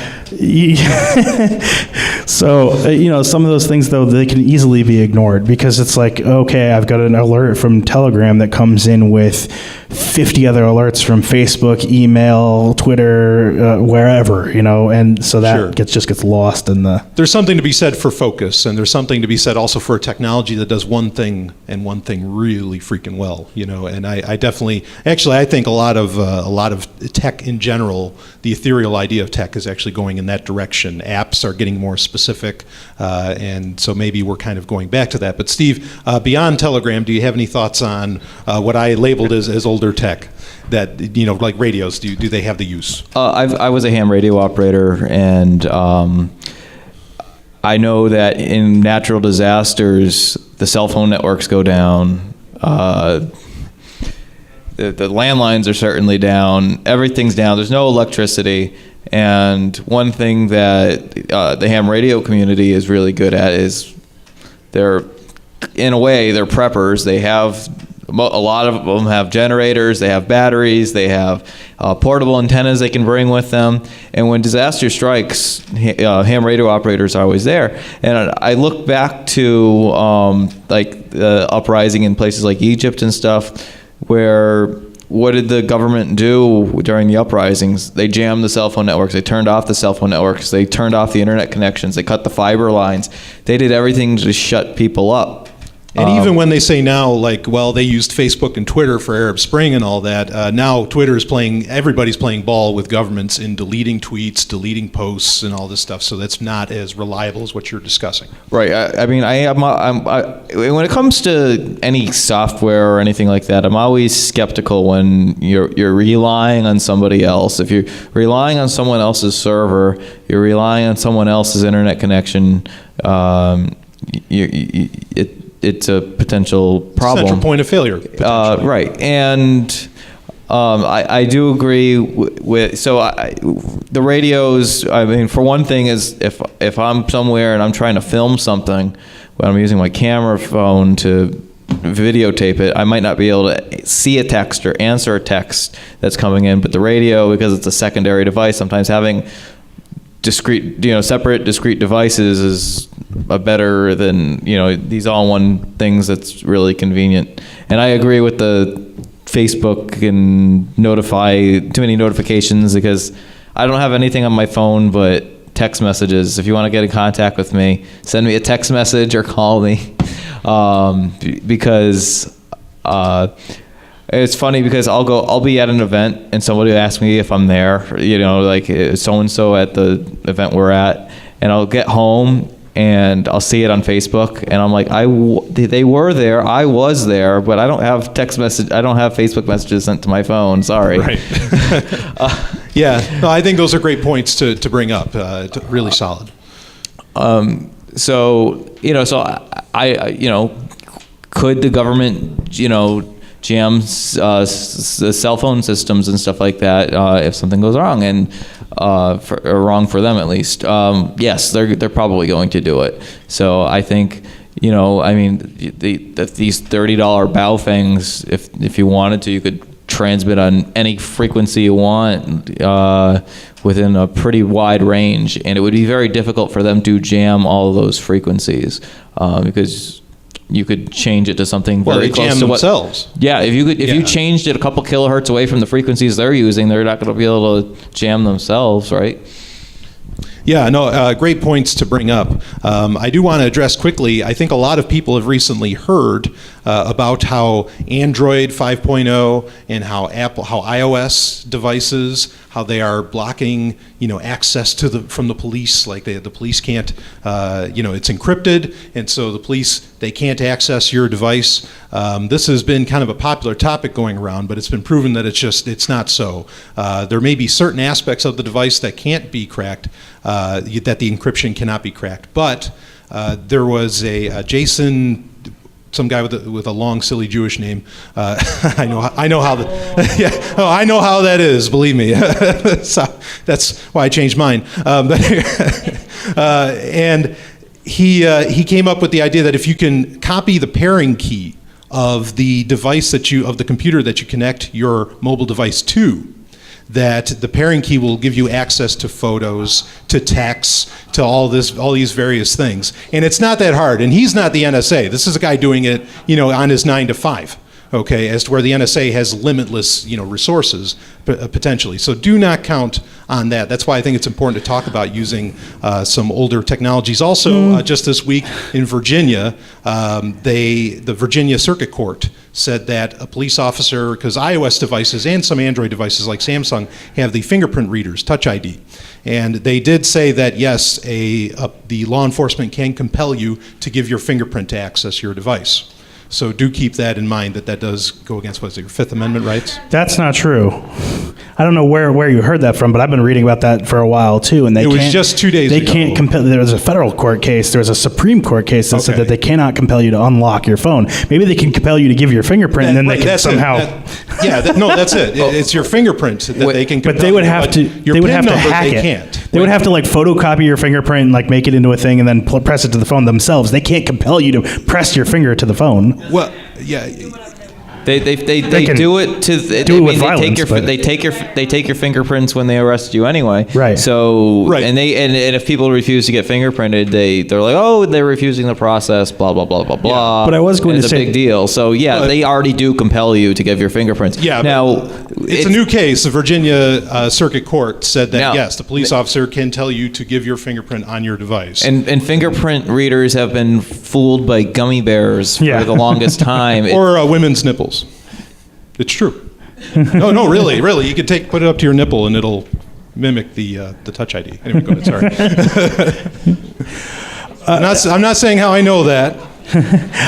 Speaker 6: so some of those things, though, they can easily be ignored, because it's like, okay, I've got an alert from Telegram that comes in with 50 other alerts from Facebook, email, Twitter, wherever, and so that just gets lost in the.
Speaker 3: There's something to be said for focus, and there's something to be said also for a technology that does one thing and one thing really freaking well, And I definitely, I think a lot of tech in general, the ethereal idea of tech is actually going in that direction. Apps are getting more specific, and so maybe we're kind of going back to that. But Steve, beyond Telegram, do you have any thoughts on what I labeled as older tech? That like radios, do they have the use?
Speaker 5: I was a ham radio operator, and I know that in natural disasters, the cell phone networks go down. The landlines are certainly down. Everything's down. There's no electricity. And one thing that the ham radio community is really good at is they're preppers. They have, a lot of them have generators, they have batteries, they have portable antennas they can bring with them. And when disaster strikes, ham radio operators are always there. And I look back to like the uprising in places like Egypt and stuff, where what did the government do during the uprisings? They jammed the cell phone networks. They turned off the cell phone networks. They turned off the internet connections. They cut the fiber lines. They did everything to shut people up.
Speaker 3: And even when they say now, like, well, they used Facebook and Twitter for Arab Spring and all that, now Twitter is everybody's playing ball with governments in deleting tweets, deleting posts, and all this stuff. So that's not as reliable as what you're discussing.
Speaker 5: Right. When it comes to any software or anything like that, I'm always skeptical when you're relying on somebody else. If you're relying on someone else's server, you're relying on someone else's internet connection. It's a potential problem.
Speaker 3: Central point of failure.
Speaker 5: Right. And I do agree with the radios. I mean, for one thing, is if I'm somewhere and I'm trying to film something, when I'm using my camera phone to videotape it, I might not be able to see a text or answer a text that's coming in. But the radio, because it's a secondary device, sometimes having separate discrete devices is better than these all-in-one things. That's really convenient. And I agree with the Facebook and too many notifications, because I don't have anything on my phone but text messages. If you want to get in contact with me, send me a text message or call me, because it's funny, because I'll be at an event and somebody will ask me if I'm there, like so-and-so at the event we're at, and I'll get home and I'll see it on Facebook, and I'm like, they were there, I was there, but I don't have Facebook messages sent to my phone. Sorry. Right.
Speaker 3: Yeah. No, I think those are great points to bring up. Really solid.
Speaker 5: So could the government, jam the cell phone systems and stuff like that if something goes wrong, and or wrong for them at least? Yes, they're probably going to do it. So I think these $30 bow things, if you wanted to, you could transmit on any frequency you want within a pretty wide range, and it would be very difficult for them to jam all of those frequencies because you could change it to something very close to what themselves. Yeah, if you changed it a couple kilohertz away from the frequencies they're using, they're not going to be able to jam themselves, right?
Speaker 3: Yeah, no, great points to bring up. I do want to address quickly, I think a lot of people have recently heard about how Android 5.0 and how iOS devices, how they are blocking, access from the police. Like the police can't, it's encrypted, and so the police, they can't access your device. This has been kind of a popular topic going around, but it's been proven that it's not so. There may be certain aspects of the device that can't be cracked, that the encryption cannot be cracked. But there was a Jason, some guy with a long, silly Jewish name. I know how I know how that is. Believe me, so that's why I changed mine. And he came up with the idea that if you can copy the pairing key of the device of the computer that you connect your mobile device to, that the pairing key will give you access to photos, to texts, to all these various things. And it's not that hard. And he's not the NSA. This is a guy doing it, on his 9 to 5. Okay, as to where the NSA has limitless, resources potentially. So do not count on that. That's why I think it's important to talk about using some older technologies. Also, just this week in Virginia, the Virginia Circuit Court said that a police officer, because iOS devices and some Android devices like Samsung have the fingerprint readers, Touch ID. And they did say that, yes, the law enforcement can compel you to give your fingerprint to access your device. So do keep that in mind, that does go against, your Fifth Amendment rights?
Speaker 6: That's not true. I don't know where you heard that from, but I've been reading about that for a while too. And
Speaker 3: it was just 2 days ago.
Speaker 6: They can't compel. There was a federal court case. There was a Supreme Court case that said that they cannot compel you to unlock your phone. Maybe they can compel you to give your fingerprint, and then they can somehow.
Speaker 3: That's it. It's your fingerprint that they can compel.
Speaker 6: But they would have to. They would have to hack it. Can't. They would have to photocopy your fingerprint and make it into a thing, and then press it to the phone themselves. They can't compel you to press your finger to the phone.
Speaker 3: Well, yeah.
Speaker 5: They do it to. They take your fingerprints when they arrest you anyway.
Speaker 6: Right.
Speaker 5: So and if people refuse to get fingerprinted, they're like, oh, they're refusing the process. Blah blah blah blah blah.
Speaker 6: But I was going to say,
Speaker 5: it's a big deal. So they already do compel you to give your fingerprints.
Speaker 3: Yeah.
Speaker 5: Now
Speaker 3: it's a new case. The Virginia Circuit Court said that yes, the police officer can tell you to give your fingerprint on your device.
Speaker 5: And fingerprint readers have been fooled by gummy bears for the longest time.
Speaker 3: Or women's nipples. It's true. No, really. You could put it up to your nipple and it'll mimic the Touch ID. Anyway, go ahead. Sorry. I'm not saying how I know that.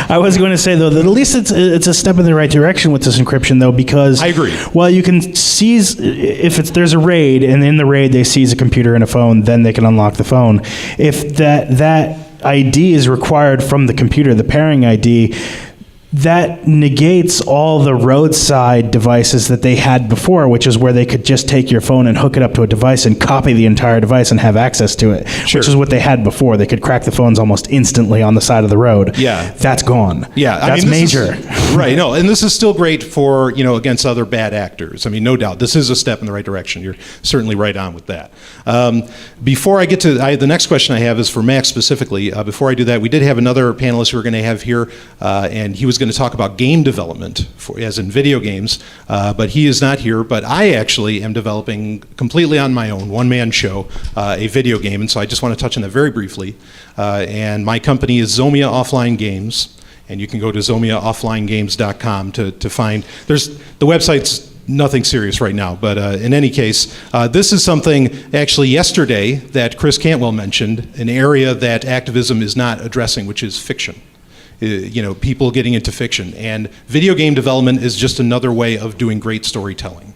Speaker 6: I was going to say, though, that at least it's a step in the right direction with this encryption, though, because
Speaker 3: I agree.
Speaker 6: While you can seize, there's a raid, and in the raid they seize a computer and a phone, then they can unlock the phone. If that ID is required from the computer, the pairing ID, that negates all the roadside devices that they had before, which is where they could just take your phone and hook it up to a device and copy the entire device and have access to it, which is what they had before. They could crack the phones almost instantly on the side of the road.
Speaker 3: Yeah.
Speaker 6: That's gone.
Speaker 3: Yeah.
Speaker 6: That's major.
Speaker 3: Right. No, and this is still great for, against other bad actors. I mean, no doubt. This is a step in the right direction. You're certainly right on with that. Before I get to the next question I have is for Max specifically. Before I do that, we did have another panelist we were going to have here, and he was going to talk about game development, as in video games, but he is not here. But I actually am developing completely on my own, one-man show, a video game, and so I just want to touch on that very briefly. And my company is Zomia Offline Games, and you can go to zomiaofflinegames.com to find. The website's nothing serious right now, but in any case, this is something actually yesterday that Chris Cantwell mentioned, an area that activism is not addressing, which is fiction. People getting into fiction. And video game development is just another way of doing great storytelling.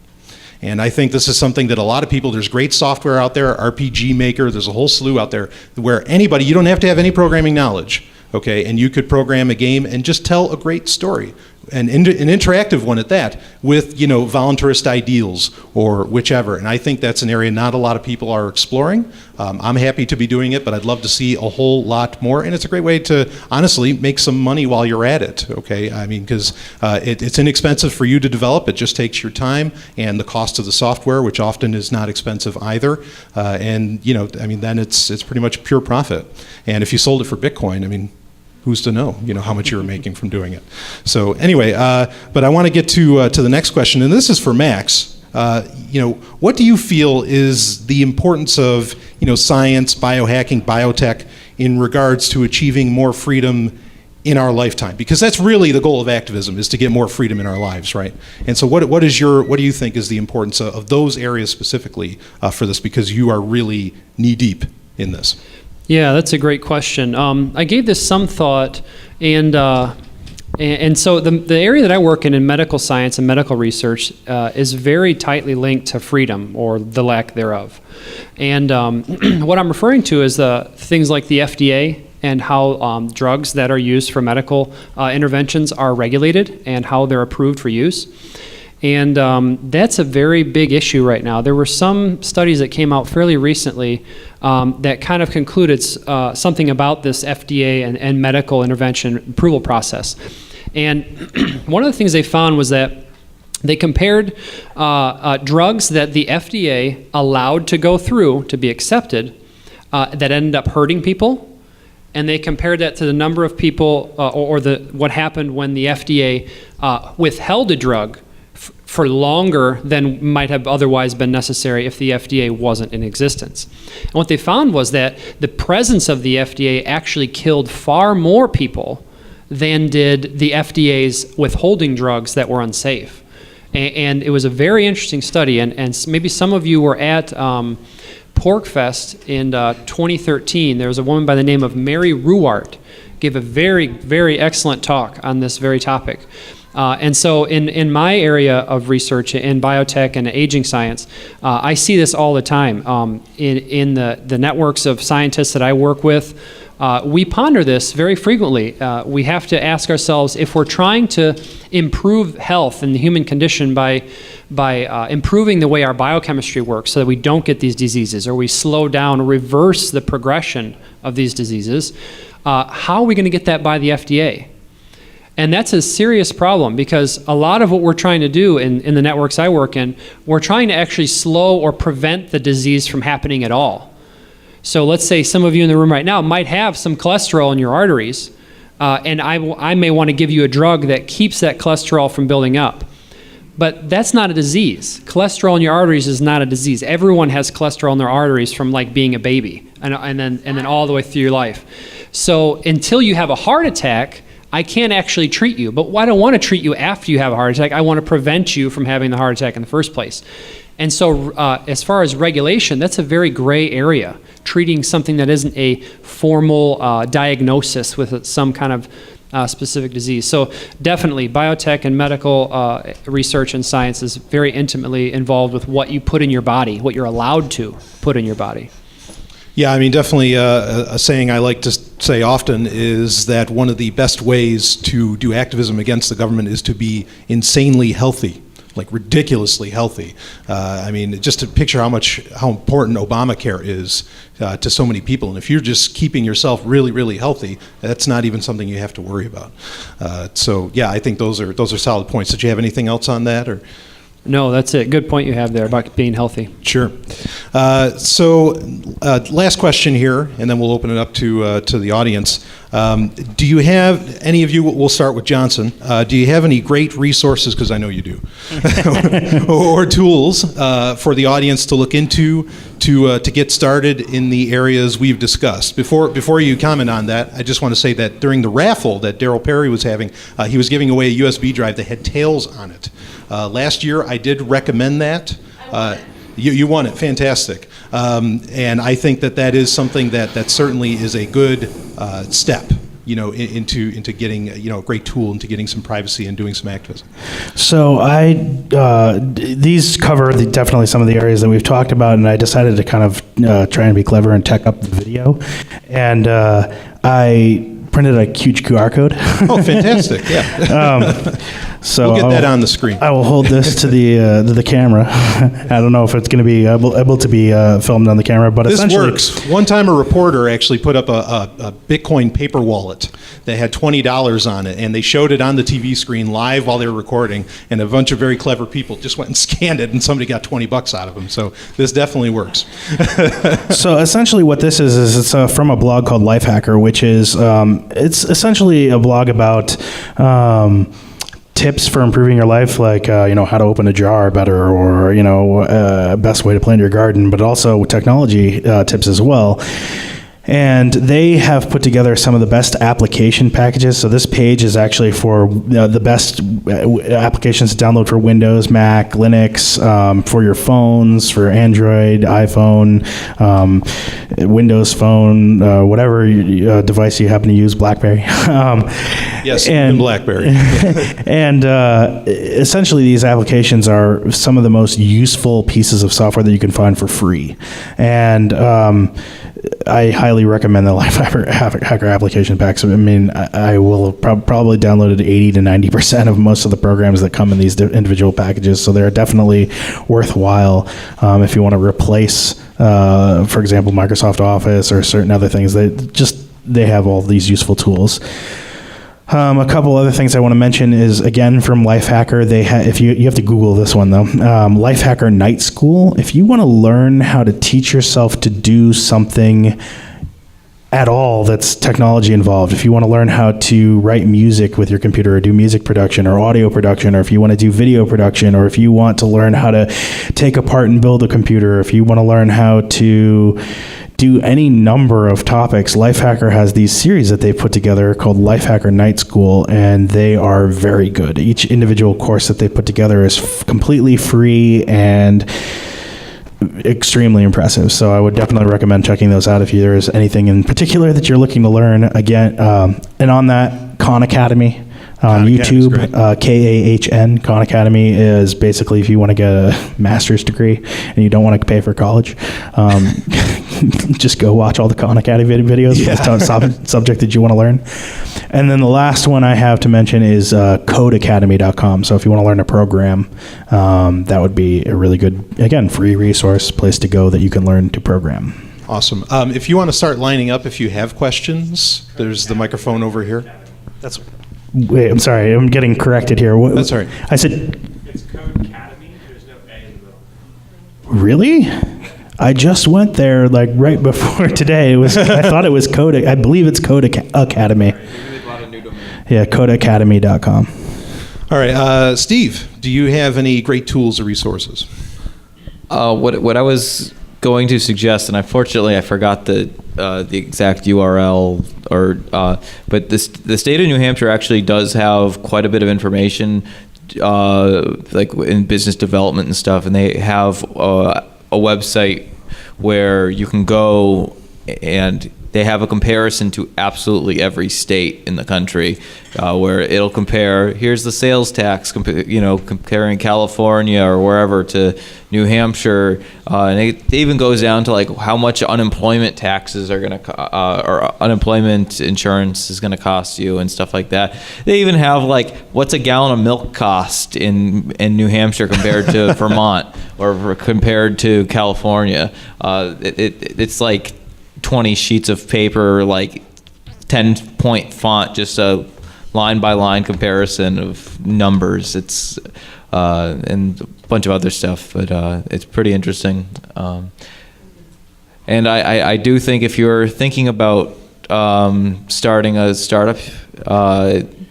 Speaker 3: And I think this is something that a lot of people, there's great software out there, RPG Maker, there's a whole slew out there, where anybody, you don't have to have any programming knowledge, okay, and you could program a game and just tell a great story. An interactive one at that, with voluntarist ideals or whichever. And I think that's an area not a lot of people are exploring. I'm happy to be doing it, but I'd love to see a whole lot more. And it's a great way to honestly make some money while you're at it. Okay, I mean, because it's inexpensive for you to develop. It just takes your time and the cost of the software, which often is not expensive either. And then it's pretty much pure profit. And if you sold it for Bitcoin, I mean, who's to know, how much you were making from doing it. So anyway, but I want to get to the next question, and this is for Max. What do you feel is the importance of, science, biohacking, biotech in regards to achieving more freedom in our lifetime? Because that's really the goal of activism, is to get more freedom in our lives, right? And so what do you think is the importance of those areas specifically for this, because you are really knee deep in this?
Speaker 4: Yeah, that's a great question. I gave this some thought, and so the area that I work in medical science and medical research is very tightly linked to freedom, or the lack thereof. And what I'm referring to is the things like the FDA and how drugs that are used for medical interventions are regulated and how they're approved for use. And that's a very big issue right now. There were some studies that came out fairly recently that kind of concluded something about this FDA and medical intervention approval process. And one of the things they found was that they compared drugs that the FDA allowed to go through to be accepted that ended up hurting people, and they compared that to the number of people what happened when the FDA withheld a drug for longer than might have otherwise been necessary if the FDA wasn't in existence. And what they found was that the presence of the FDA actually killed far more people than did the FDA's withholding drugs that were unsafe. And it was a very interesting study, and maybe some of you were at PorcFest in 2013. There was a woman by the name of Mary Ruwart, gave a very, very excellent talk on this very topic. And so in my area of research in biotech and aging science, I see this all the time. In the networks of scientists that I work with, we ponder this very frequently. We have to ask ourselves, if we're trying to improve health in the human condition by improving the way our biochemistry works so that we don't get these diseases, or we slow down or reverse the progression of these diseases, how are we going to get that by the FDA? And that's a serious problem, because a lot of what we're trying to do in the networks I work in, we're trying to actually slow or prevent the disease from happening at all. So let's say some of you in the room right now might have some cholesterol in your arteries, and I may want to give you a drug that keeps that cholesterol from building up. But that's not a disease. Cholesterol in your arteries is not a disease. Everyone has cholesterol in their arteries from like being a baby and then all the way through your life. So until you have a heart attack, I can't actually treat you. But I don't want to treat you after you have a heart attack. I want to prevent you from having the heart attack in the first place. And so as far as regulation, that's a very gray area, treating something that isn't a formal diagnosis with some kind of specific disease. So definitely biotech and medical research and science is very intimately involved with what you put in your body, what you're allowed to put in your body.
Speaker 3: Yeah, I mean, definitely a saying I like to say often is that one of the best ways to do activism against the government is to be insanely healthy, like ridiculously healthy. I mean, just to picture how important Obamacare is to so many people. And if you're just keeping yourself really, really healthy, that's not even something you have to worry about. So yeah, I think those are solid points. Did you have anything else on that, or?
Speaker 4: No, that's it. Good point you have there about being healthy.
Speaker 3: Sure. So last question here, and then we'll open it up to the audience. Do you have, any of you, we'll start with Johnson, do you have any great resources, because I know you do, or tools for the audience to look into to get started in the areas we've discussed? Before you comment on that, I just want to say that during the raffle that Daryl Perry was having, he was giving away a USB drive that had Tails on it. Last year, I did recommend that. You won it. Fantastic. And I think that is something that certainly is a good step, into getting, a great tool into getting some privacy and doing some activism.
Speaker 6: So these cover definitely some of the areas that we've talked about, and I decided to kind of try and be clever and tech up the video. And I printed a huge QR code.
Speaker 3: Oh, fantastic! Yeah.
Speaker 6: So
Speaker 3: we'll get that on the screen.
Speaker 6: I will hold this to the camera. I don't know if it's going to be able to be filmed on the camera, but
Speaker 3: this
Speaker 6: essentially
Speaker 3: works. One time, a reporter actually put up a Bitcoin paper wallet that had $20 on it, and they showed it on the TV screen live while they were recording. And a bunch of very clever people just went and scanned it, and somebody got $20 out of them. So this definitely works.
Speaker 6: So essentially, what this is it's from a blog called Lifehacker, which is it's essentially a blog about tips for improving your life, like how to open a jar better, or best way to plant your garden, but also technology tips as well. And they have put together some of the best application packages. So this page is actually for the best applications to download for Windows, Mac, Linux, for your phones, for Android, iPhone, Windows Phone, whatever device you happen to use, BlackBerry.
Speaker 3: Yes, and BlackBerry.
Speaker 6: And essentially, these applications are some of the most useful pieces of software that you can find for free. And I highly recommend the Lifehacker application packs. I mean, I will probably downloaded 80 to 90% of most of the programs that come in these individual packages. So they're definitely worthwhile if you want to replace, for example, Microsoft Office or certain other things. They have all these useful tools. A couple other things I want to mention is, again, from Lifehacker, if you have to Google this one, though, Lifehacker Night School. If you want to learn how to teach yourself to do something at all that's technology involved, if you want to learn how to write music with your computer or do music production or audio production, or if you want to do video production, or if you want to learn how to take apart and build a computer, if you want to learn how to do any number of topics, Lifehacker has these series that they put together called Lifehacker Night School, and they are very good. Each individual course that they put together is completely free and extremely impressive. So I would definitely recommend checking those out if there is anything in particular that you're looking to learn. Again, and on that, Khan Academy on YouTube, KAHN, Khan Academy is basically if you want to get a master's degree and you don't want to pay for college, just go watch all the Khan Academy videos for the subject that you want to learn. And then the last one I have to mention is codeacademy.com. So if you want to learn a program, that would be a really good, again, free resource place to go that you can learn to program.
Speaker 3: Awesome. If you want to start lining up, if you have questions, there's the microphone over here.
Speaker 6: Wait, I'm sorry. I'm getting corrected here.
Speaker 3: That's all right.
Speaker 6: I said...
Speaker 7: It's Code Academy. There's no A in the middle.
Speaker 6: Really? I just went there like right before today. I thought it was Code. I believe it's Code Academy. Yeah, codeacademy.com.
Speaker 3: All right. Steve, do you have any great tools or resources?
Speaker 5: What I was going to suggest, and unfortunately I forgot the exact URL, but the state of New Hampshire actually does have quite a bit of information, like in business development and stuff, and they have a website where you can go and they have a comparison to absolutely every state in the country, where it'll compare, here's the sales tax, comparing California or wherever to New Hampshire, and it even goes down to like how much unemployment taxes are going to, or unemployment insurance is going to cost you and stuff like that. They even have like, what's a gallon of milk cost in New Hampshire compared to Vermont or compared to California. It's like 20 sheets of paper, like 10-point font, just a line-by-line comparison of numbers. It's and a bunch of other stuff, but it's pretty interesting. And I do think if you're thinking about starting a startup, and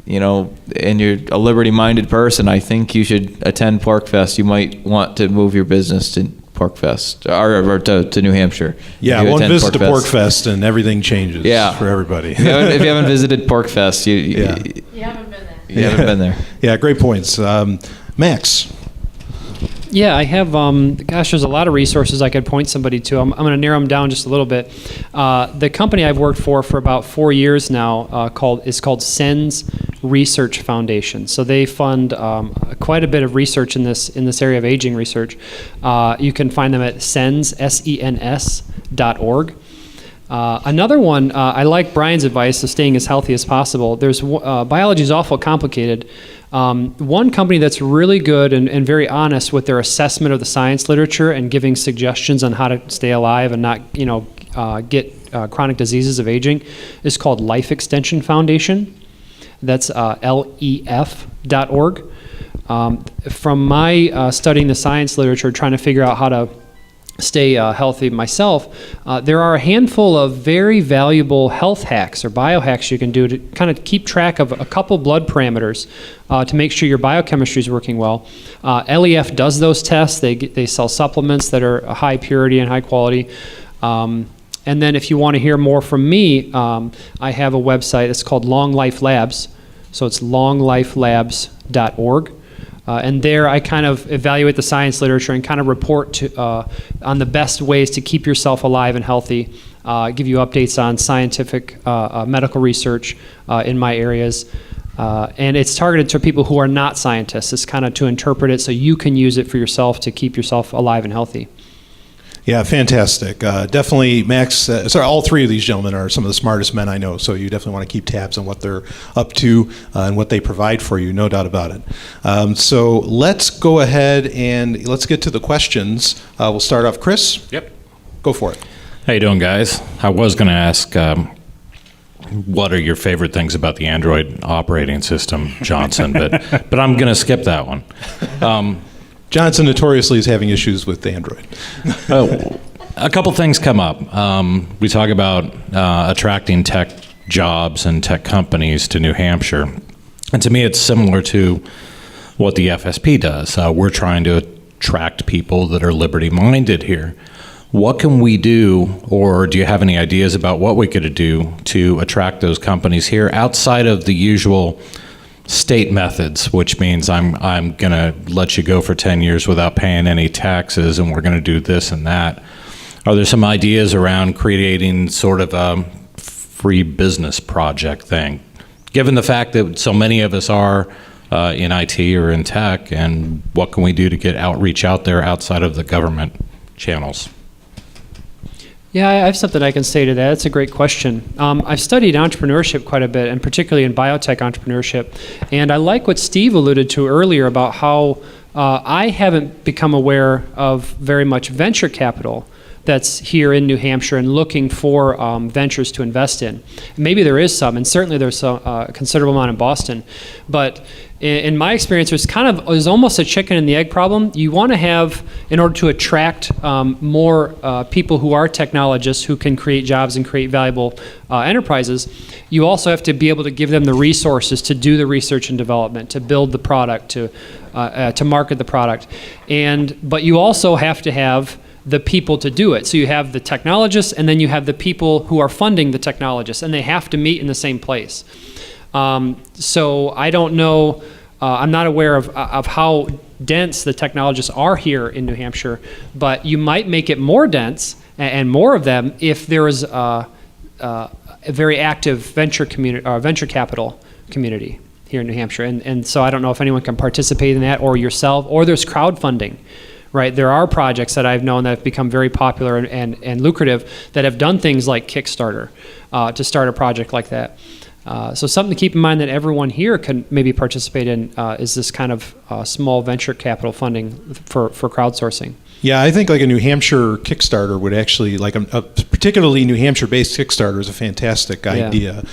Speaker 5: you're a liberty-minded person, I think you should attend PorcFest. You might want to move your business to PorcFest or to New Hampshire.
Speaker 3: Yeah, one visit to PorcFest and everything changes for everybody.
Speaker 5: If you haven't visited PorcFest, you haven't been there. You haven't been there.
Speaker 3: Yeah, great points. Max.
Speaker 4: Yeah, I have, there's a lot of resources I could point somebody to. I'm going to narrow them down just a little bit. The company I've worked for about 4 years now is called SENS Research Foundation. So they fund quite a bit of research in this area of aging research. You can find them at SENS.org. Another one, I like Brian's advice of staying as healthy as possible. Biology is awful complicated. One company that's really good and very honest with their assessment of the science literature and giving suggestions on how to stay alive and not, get chronic diseases of aging is called Life Extension Foundation. That's LEF.org. From my studying the science literature, trying to figure out how to stay healthy myself, there are a handful of very valuable health hacks or biohacks you can do to kind of keep track of a couple blood parameters to make sure your biochemistry is working well. LEF does those tests. They sell supplements that are high purity and high quality. And then if you want to hear more from me, I have a website. It's called Long Life Labs. So it's longlifelabs.org. And there I kind of evaluate the science literature and kind of report on the best ways to keep yourself alive and healthy, give you updates on scientific medical research in my areas. And it's targeted to people who are not scientists. It's kind of to interpret it so you can use it for yourself to keep yourself alive and healthy.
Speaker 3: Yeah, fantastic. Definitely, Max, all three of these gentlemen are some of the smartest men I know, so you definitely want to keep tabs on what they're up to and what they provide for you, no doubt about it. So let's go ahead and let's get to the questions. We'll start off, Chris.
Speaker 8: Yep.
Speaker 3: Go for it.
Speaker 8: How you doing, guys? I was going to ask, what are your favorite things about the Android operating system, Johnson, but I'm going to skip that one.
Speaker 3: Johnson notoriously is having issues with Android.
Speaker 8: A couple things come up. We talk about attracting tech jobs and tech companies to New Hampshire. And to me, it's similar to what the FSP does. We're trying to attract people that are liberty-minded here. What can we do, or do you have any ideas about what we could do to attract those companies here outside of the usual state methods, which means I'm going to let you go for 10 years without paying any taxes, and we're going to do this and that? Are there some ideas around creating sort of a free business project thing, given the fact that so many of us are in IT or in tech, and what can we do to get outreach out there outside of the government channels?
Speaker 4: Yeah, I have something I can say to that. It's a great question. I've studied entrepreneurship quite a bit, and particularly in biotech entrepreneurship. And I like what Steve alluded to earlier about how I haven't become aware of very much venture capital that's here in New Hampshire and looking for ventures to invest in. Maybe there is some, and certainly there's a considerable amount in Boston. But in my experience, there's almost a chicken and the egg problem. You want to have, in order to attract more people who are technologists who can create jobs and create valuable enterprises, you also have to be able to give them the resources to do the research and development, to build the product, to market the product. But you also have to have the people to do it. So you have the technologists, and then you have the people who are funding the technologists, and they have to meet in the same place. So I don't know, I'm not aware of how dense the technologists are here in New Hampshire, but you might make it more dense and more of them if there is a very active venture community or venture capital community here in New Hampshire. And so I don't know if anyone can participate in that, or yourself, or there's crowdfunding. Right, there are projects that I've known that have become very popular and lucrative that have done things like Kickstarter to start a project like that. So something to keep in mind that everyone here can maybe participate in is this kind of small venture capital funding for crowdsourcing.
Speaker 3: Yeah, I think like a New Hampshire Kickstarter would actually, like a particularly New Hampshire-based Kickstarter is a fantastic idea.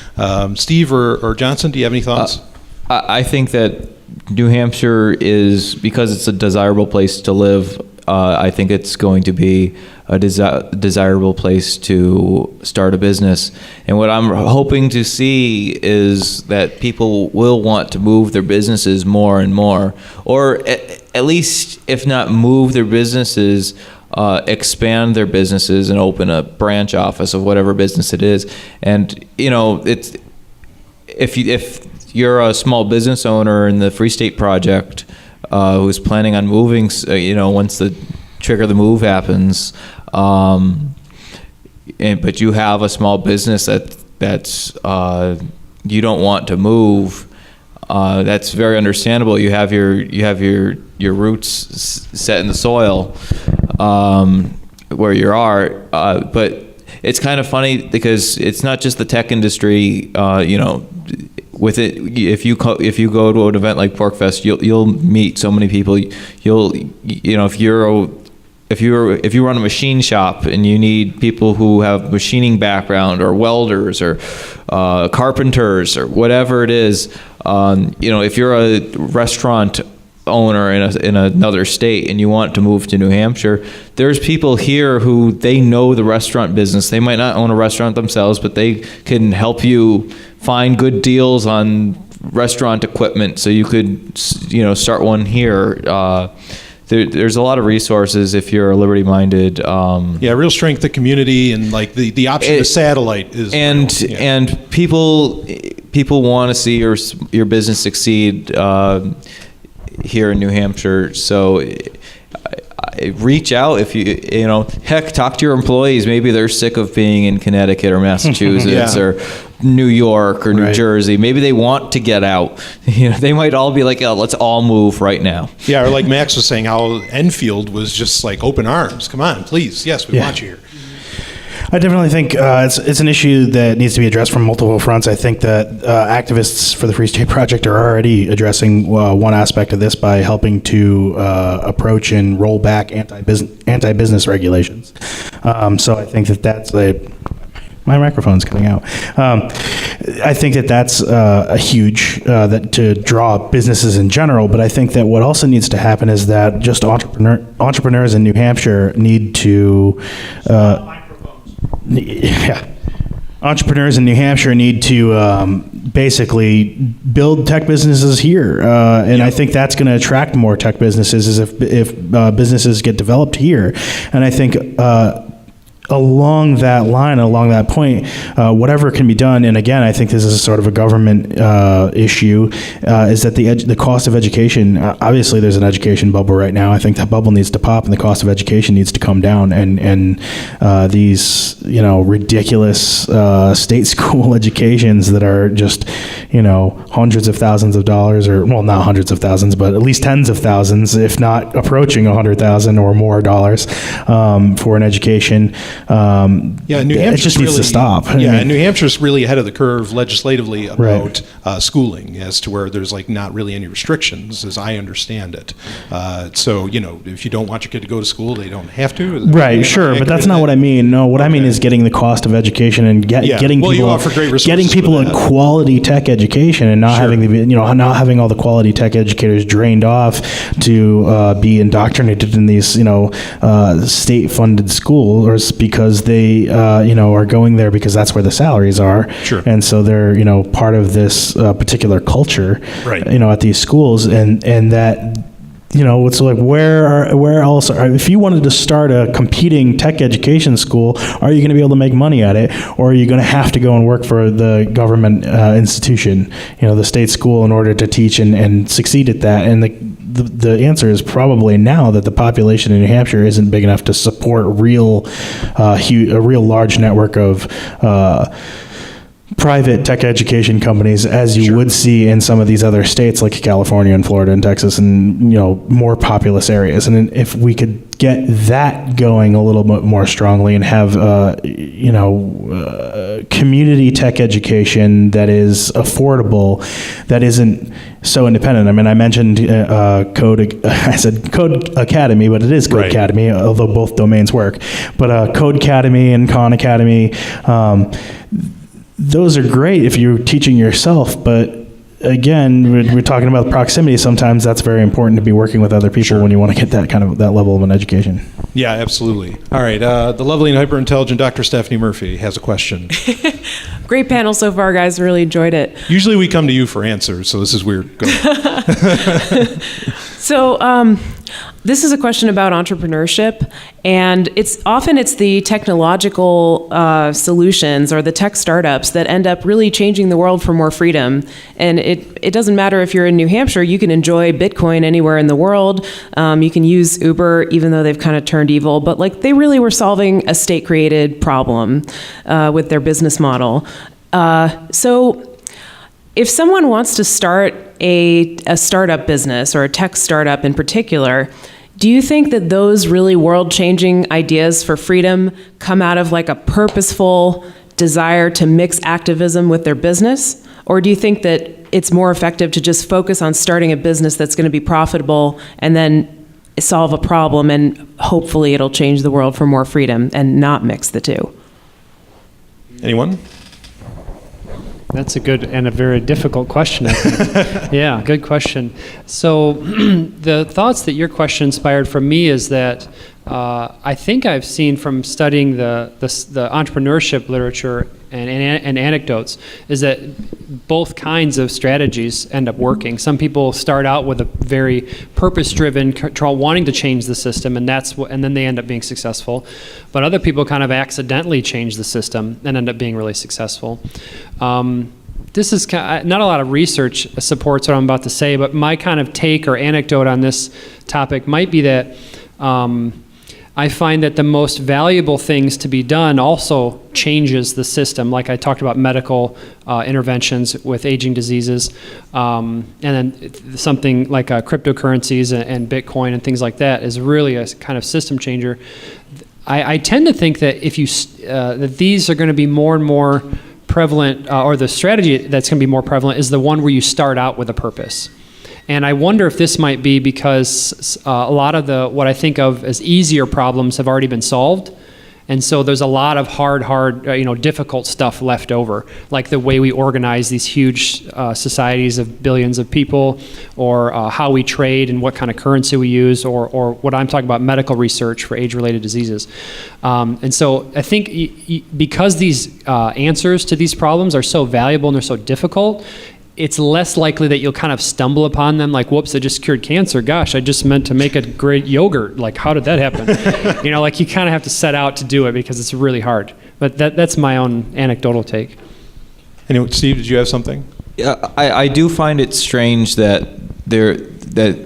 Speaker 3: Steve or Johnson, do you have any thoughts?
Speaker 5: I think that New Hampshire is, because it's a desirable place to live, I think it's going to be a desirable place to start a business. And what I'm hoping to see is that people will want to move their businesses more and more, or at least, if not move their businesses, expand their businesses and open a branch office of whatever business it is. And, you know, it's if you're a small business owner in the Free State Project who's planning on moving, once the trigger the move happens, but you have a small business that's you don't want to move, that's very understandable. You have your roots set in the soil where you are, but it's kind of funny because it's not just the tech industry. With it, if you go to an event like PorcFest, you'll meet so many people. If you run a machine shop and you need people who have machining background, or welders, or carpenters, or whatever it is, if you're a restaurant owner in another state and you want to move to New Hampshire, there's people here who they know the restaurant business. They might not own a restaurant themselves, but they can help you find good deals on restaurant equipment so you could start one here. there's a lot of resources if you're liberty-minded.
Speaker 3: Yeah, real strength of community, and like the option of satellite is
Speaker 5: and people want to see your business succeed here in New Hampshire. So reach out if you know, heck, talk to your employees. Maybe they're sick of being in Connecticut or Massachusetts or New York or New Jersey. Maybe they want to get out. You know, they might all be like, oh, let's all move right now.
Speaker 3: Yeah, or like Max was saying, how Enfield was just like open arms. Come on, please. Yes, we want you here.
Speaker 6: I definitely think it's an issue that needs to be addressed from multiple fronts. I think that activists for the Free State Project are already addressing one aspect of this by helping to approach and roll back anti-business regulations. So I think that's my microphone's coming out. I think that's a huge that to draw businesses in general. But I think that what also needs to happen is that just entrepreneurs in New Hampshire need to. Entrepreneurs in New Hampshire need to basically build tech businesses here, and I think that's going to attract more tech businesses is if businesses get developed here. And I think along that line, along that point, whatever can be done, and again, I think this is sort of a government issue, is that the cost of education, obviously there's an education bubble right now. I think that bubble needs to pop and the cost of education needs to come down, and these, you know, ridiculous state school educations that are just, you know, hundreds of thousands of dollars, or, well, not hundreds of thousands, but at least tens of thousands, if not approaching 100,000 or more dollars for an education.
Speaker 3: New Hampshire
Speaker 6: it just needs to stop.
Speaker 3: Yeah, New Hampshire's really ahead of the curve legislatively about schooling, as to where there's like not really any restrictions, as I understand it. So, you know, if you don't want your kid to go to school, they don't have to.
Speaker 6: Right, sure, but that's not what I mean. No, what I mean is getting the cost of education and getting people a quality tech education, and not not having all the quality tech educators drained off to be indoctrinated in these, you know, state-funded schools because they are going there because that's where the salaries are.
Speaker 3: Sure.
Speaker 6: And so they're, you know, part of this particular culture, you know, at these schools, and that, you know, it's like where else if you wanted to start a competing tech education school, are you going to be able to make money at it, or are you going to have to go and work for the government institution, you know, the state school, in order to teach and succeed at that? And the answer is probably now that the population in New Hampshire isn't big enough to support a real large network of private tech education companies, as you would see in some of these other states like California and Florida and Texas, and, you know, more populous areas. And if we could get that going a little bit more strongly and have community tech education that is affordable, that isn't so independent. I mean, I mentioned I said Code Academy, but it is Code Academy, although both domains work. But Code Academy and Khan Academy, those are great if you're teaching yourself, but again, we're talking about proximity. Sometimes that's very important to be working with other people when you want to get that level of an education.
Speaker 3: Yeah, absolutely. All right, the lovely and hyper-intelligent Dr. Stephanie Murphy has a question.
Speaker 9: Great panel so far, guys. Really enjoyed it.
Speaker 3: Usually we come to you for answers, so this is weird. Go
Speaker 9: So this is a question about entrepreneurship, and it's the technological solutions or the tech startups that end up really changing the world for more freedom. And it doesn't matter if you're in New Hampshire, you can enjoy Bitcoin anywhere in the world. You can use Uber, even though they've kind of turned evil, but like they really were solving a state-created problem with their business model. So if someone wants to start a startup business, or a tech startup in particular, do you think that those really world-changing ideas for freedom come out of like a purposeful desire to mix activism with their business? Or do you think that it's more effective to just focus on starting a business that's going to be profitable and then solve a problem, and hopefully it'll change the world for more freedom, and not mix the two?
Speaker 3: Anyone?
Speaker 4: That's a good and a very difficult question, I think. Yeah, good question. So the thoughts that your question inspired from me is that I think I've seen from studying the entrepreneurship literature and anecdotes is that both kinds of strategies end up working. Some people start out with a very purpose-driven wanting to change the system, and then they end up being successful. But other people kind of accidentally change the system and end up being really successful. This is not a lot of research supports what I'm about to say, but my kind of take or anecdote on this topic might be that I find that the most valuable things to be done also changes the system. Like I talked about medical interventions with aging diseases, and then something like cryptocurrencies and Bitcoin and things like that is really a kind of system changer. I tend to think that if you that these are going to be more and more prevalent, or the strategy that's going to be more prevalent is the one where you start out with a purpose. And I wonder if this might be because a lot of what I think of as easier problems have already been solved. And so there's a lot of hard, difficult stuff left over, like the way we organize these huge societies of billions of people, or how we trade and what kind of currency we use, or what I'm talking about, medical research for age-related diseases. And so I think because these answers to these problems are so valuable and they're so difficult, it's less likely that you'll kind of stumble upon them like, whoops, I just cured cancer. Gosh, I just meant to make a great yogurt. Like, how did that happen? Like you kind of have to set out to do it because it's really hard. But that's my own anecdotal take.
Speaker 3: Anyway, Steve, did you have something?
Speaker 5: Yeah, I do find it strange that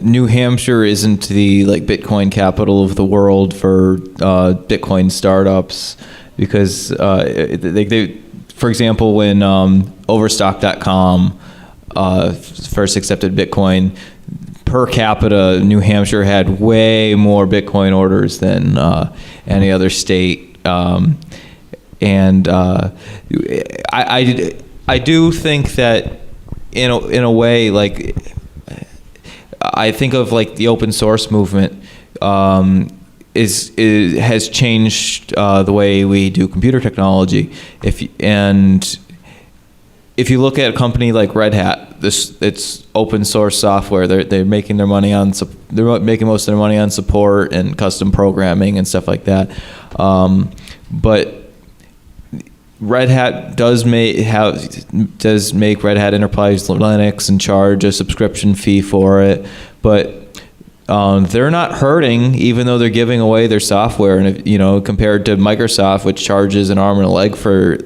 Speaker 5: New Hampshire isn't the Bitcoin capital of the world for Bitcoin startups, because they for example, when Overstock.com first accepted Bitcoin, per capita, New Hampshire had way more Bitcoin orders than any other state. And I do think that in a way, I think of the open source movement has changed the way we do computer technology. If you look at a company like Red Hat, it's open source software. They're making their money on making most of their money on support and custom programming and stuff like that. But Red Hat does make Red Hat Enterprise Linux and charge a subscription fee for it, but they're not hurting, even though they're giving away their software. And compared to Microsoft, which charges an arm and a leg for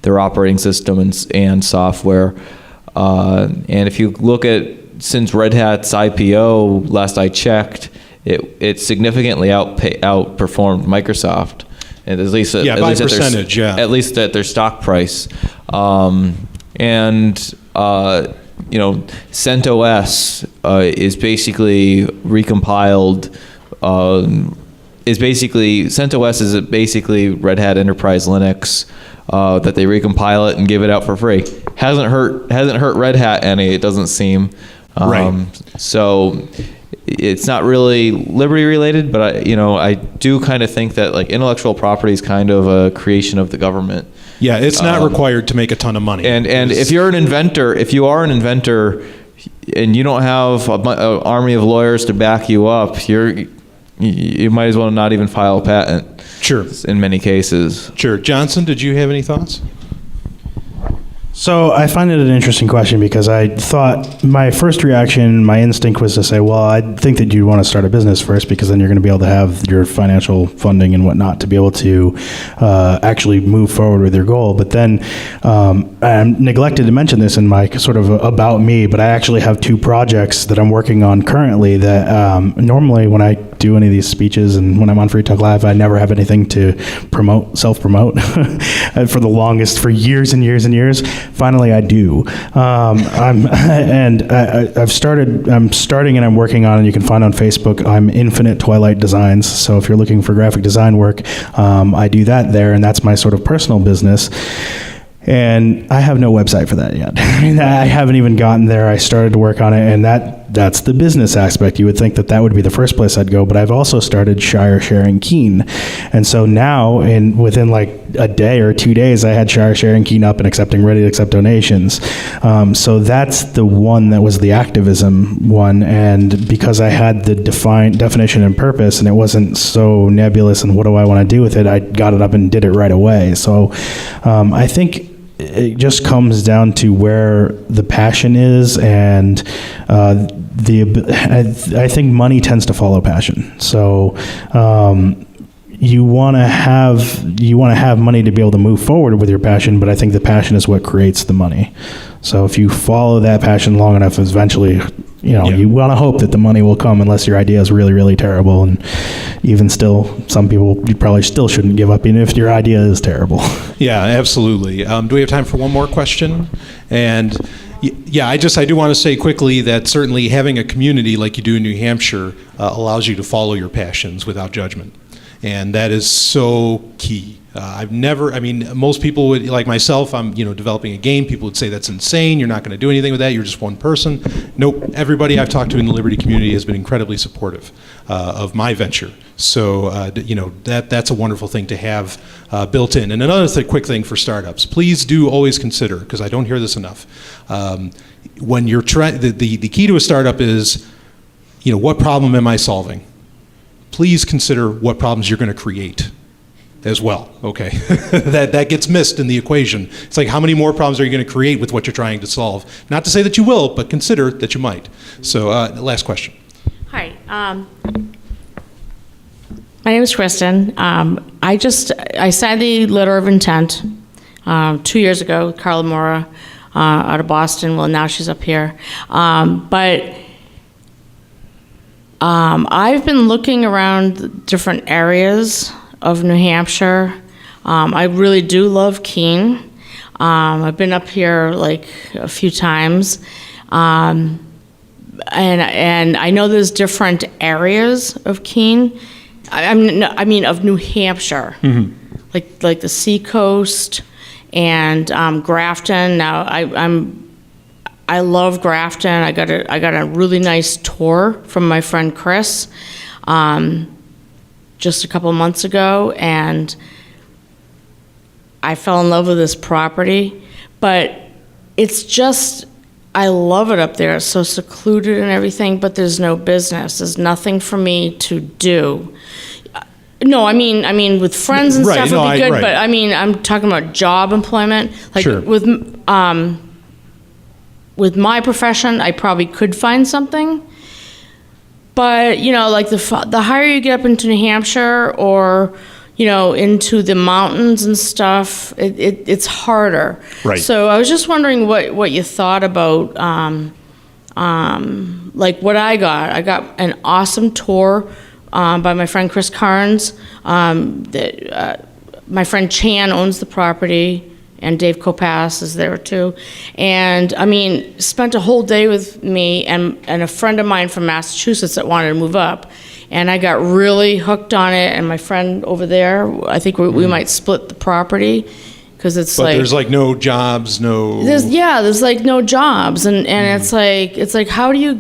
Speaker 5: their operating system and software. And if you look at since Red Hat's IPO, last I checked, it significantly outperformed Microsoft, and at least at least at their stock price. CentOS is basically recompiled. CentOS is basically Red Hat Enterprise Linux that they recompile it and give it out for free. Hasn't hurt Red Hat any. It doesn't seem.
Speaker 3: Right.
Speaker 5: So it's not really liberty related, but I do kind of think that intellectual property is kind of a creation of the government.
Speaker 3: Yeah, it's not required to make a ton of money.
Speaker 5: And if you are an inventor, and you don't have an army of lawyers to back you up, you might as well not even file a patent.
Speaker 3: Sure.
Speaker 5: In many cases.
Speaker 3: Sure. Johnson, did you have any thoughts?
Speaker 6: So I find it an interesting question because I thought my first reaction, my instinct was to say, well, I think that you'd want to start a business first because then you're going to be able to have your financial funding and whatnot to be able to actually move forward with your goal. But then I neglected to mention this in my sort of about me, but I actually have two projects that I'm working on currently that normally when I do any of these speeches and when I'm on Free Talk Live, I never have anything to self-promote for years and years and years. Finally, I do. I'm starting and I'm working on, and you can find on Facebook, I'm Infinite Twilight Designs. So if you're looking for graphic design work, I do that there, and that's my sort of personal business. And I have no website for that yet. I haven't even gotten there. I started to work on it, and that that's the business aspect. You would think that would be the first place I'd go, but I've also started Shire Sharing Keene. And so now, within like a day or 2 days, I had Shire Sharing Keene up and ready to accept donations. So that's the one that was the activism one. And because I had the definition and purpose, and it wasn't so nebulous and what do I want to do with it, I got it up and did it right away. So I think it just comes down to where the passion is, and I think money tends to follow passion. So you want to have money to be able to move forward with your passion, but I think the passion is what creates the money. So if you follow that passion long enough, eventually, you want to hope that the money will come, unless your idea is really, really terrible. And even still, some people, you probably still shouldn't give up, even if your idea is terrible. Yeah, absolutely. Do we have time for one more question? And yeah, I do want to say quickly that certainly having a community like you do in New Hampshire allows you to follow your passions without judgment. And that is so key. Most people would, like myself, I'm developing a game, people would say that's insane, you're not going to do anything with that, you're just one person. Nope, everybody I've talked to in the Liberty community has been incredibly supportive of my venture. So, that's a wonderful thing to have built in. And another quick thing for startups, please do always consider, because I don't hear this enough, when you're trying, the key to a startup is, what problem am I solving? Please consider what problems you're going to create as well, okay? that gets missed in the equation. It's like, how many more problems are you going to create with what you're trying to solve? Not to say that you will, but consider that you might. So, last question.
Speaker 10: Hi. My name is Kristen. I signed the letter of intent 2 years ago with Carla Mora out of Boston. Well, now she's up here. But I've been looking around different areas of New Hampshire. I really do love Keene. I've been up here like a few times. And I know there's different areas of Keene. I mean of New Hampshire, like the Seacoast and Grafton. Now I love Grafton. I got a really nice tour from my friend Chris just a couple months ago, and I fell in love with this property. But it's just, I love it up there. It's so secluded and everything, but there's no business. There's nothing for me to do. No, I mean with friends and stuff would be good, but I'm talking about job employment. Like sure. With my profession, I probably could find something. But, like the higher you get up into New Hampshire or, into the mountains and stuff, it's harder. Right. So I was just wondering what you thought about, like what I got. I got an awesome tour by my friend Chris Carnes. My friend Chan owns the property, and Dave Kopass is there too. And spent a whole day with me and a friend of mine from Massachusetts that wanted to move up. And I got really hooked on it, and my friend over there, I think we might split the property, because it's but there's like no jobs, no... There's like no jobs, and it's like how do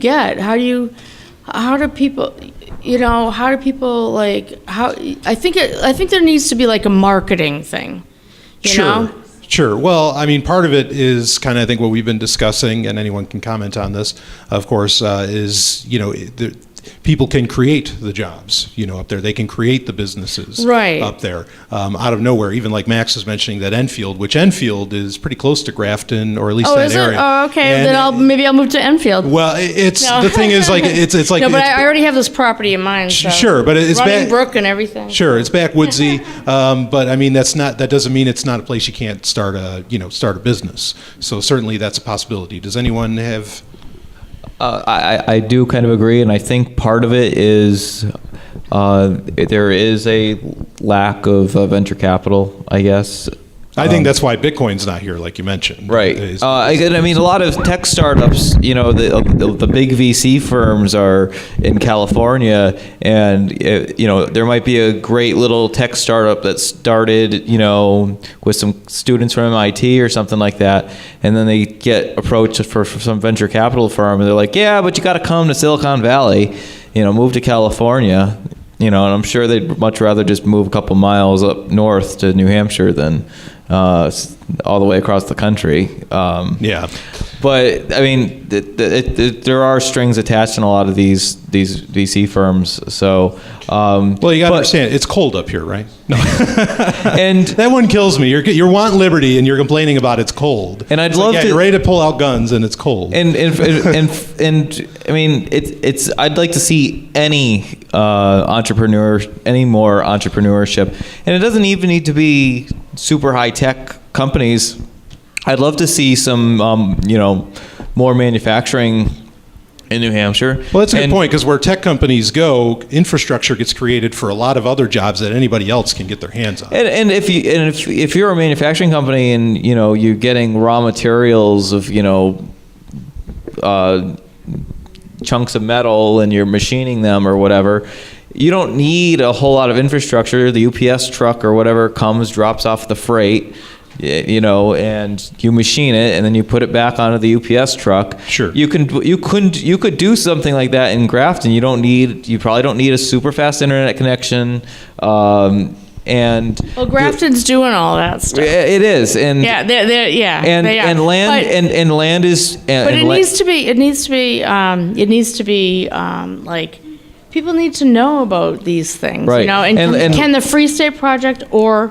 Speaker 10: people like, I think there needs to be like a marketing thing, you know?
Speaker 3: Sure. Well, part of it is kind of, I think, what we've been discussing, and anyone can comment on this, of course, is, people can create the jobs, up there. They can create the businesses up there out of nowhere. Even like Max was mentioning that Enfield, which Enfield is pretty close to Grafton, or at least that area.
Speaker 10: Oh, okay. And then maybe I'll move to Enfield.
Speaker 3: Well, the thing is, like, it's like...
Speaker 10: No, but I already have this property in mind. So.
Speaker 3: Sure, but it's
Speaker 10: Running Brook and everything.
Speaker 3: Sure, it's backwoodsy, but that doesn't mean it's not a place you can't start a business. So certainly that's a possibility. Does anyone have...
Speaker 5: I do kind of agree, and I think part of it is there is a lack of venture capital, I guess.
Speaker 3: I think that's why Bitcoin's not here, like you mentioned.
Speaker 5: Right. I mean, a lot of tech startups, you know, the big VC firms are in California, and you know, there might be a great little tech startup that started, you know, with some students from MIT or something like that, and then they get approached for some venture capital firm, and they're like, yeah, but you got to come to Silicon Valley, you know, move to California. You know, and I'm sure they'd much rather just move a couple miles up north to New Hampshire than all the way across the country.
Speaker 3: Yeah.
Speaker 5: But I mean, there are strings attached in a lot of these VC firms. So,
Speaker 3: well, you got to understand, it's cold up here, right? No.
Speaker 5: And
Speaker 3: that one kills me. You want liberty, and you're complaining about it's cold.
Speaker 5: And I'd love to.
Speaker 3: You're ready to pull out guns, and it's cold.
Speaker 5: And I mean, it's. I'd like to see any more entrepreneurship, and it doesn't even need to be super high tech companies. I'd love to see some, you know, more manufacturing in New Hampshire.
Speaker 3: Well, that's a good point, because where tech companies go, infrastructure gets created for a lot of other jobs that anybody else can get their hands on.
Speaker 5: And if you're a manufacturing company and, you know, you're getting raw materials of, you know, chunks of metal and you're machining them or whatever, you don't need a whole lot of infrastructure. The UPS truck or whatever comes, drops off the freight, you know, and you machine it, and then you put it back onto the UPS truck.
Speaker 3: Sure.
Speaker 5: You could do something like that in Grafton. You probably don't need a super fast internet connection. And
Speaker 10: well, Grafton's doing all that stuff.
Speaker 5: It is, and
Speaker 10: yeah, they are.
Speaker 5: And land and land is.
Speaker 10: But it needs to be like, people need to know about these things,
Speaker 5: right?
Speaker 10: You know, and can the Free State Project or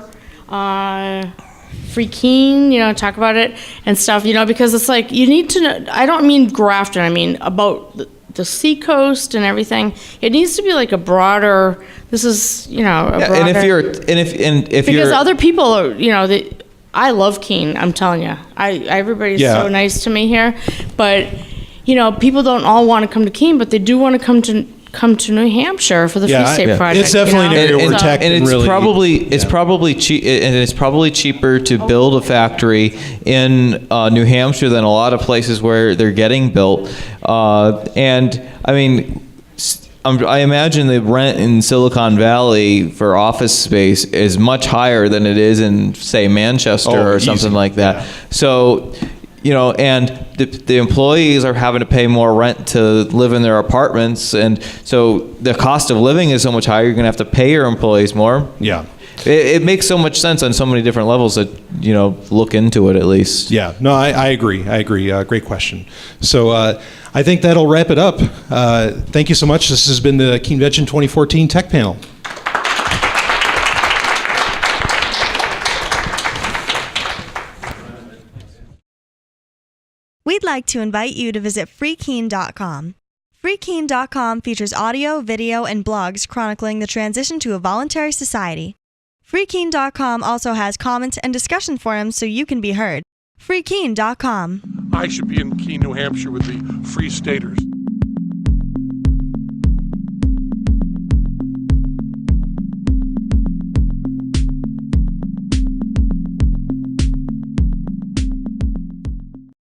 Speaker 10: Free Keene, you know, talk about it and stuff, you know, because it's like, you need to know. I don't mean Grafton. I mean about the seacoast and everything. It needs to be like a broader. This is, you know, a broader.
Speaker 5: And if
Speaker 10: because other people are, you know, I love Keene. I'm telling you, everybody's so nice to me here, but you know, people don't all want to come to Keene, but they do want to come to New Hampshire for the Free State Project.
Speaker 3: It's definitely an area where tech
Speaker 5: and it's probably cheap, and it's probably cheaper to build a factory in New Hampshire than a lot of places where they're getting built. And I mean, I imagine the rent in Silicon Valley for office space is much higher than it is in, say, Manchester or something like that. Yeah. So, you know, and the employees are having to pay more rent to live in their apartments, and so the cost of living is so much higher. You're going to have to pay your employees more.
Speaker 3: Yeah.
Speaker 5: It makes so much sense on so many different levels that, you know, look into it at least.
Speaker 3: Yeah. No, I agree. Great question. So I think that'll wrap it up. Thank you so much. This has been the Keenevention 2014 Tech Panel.
Speaker 11: We'd like to invite you to visit freekeene.com. Freekeene.com features audio, video, and blogs chronicling the transition to a voluntary society. Freekeene.com also has comments and discussion forums so you can be heard. Freekeene.com.
Speaker 12: I should be in Keene, New Hampshire with the Free Staters.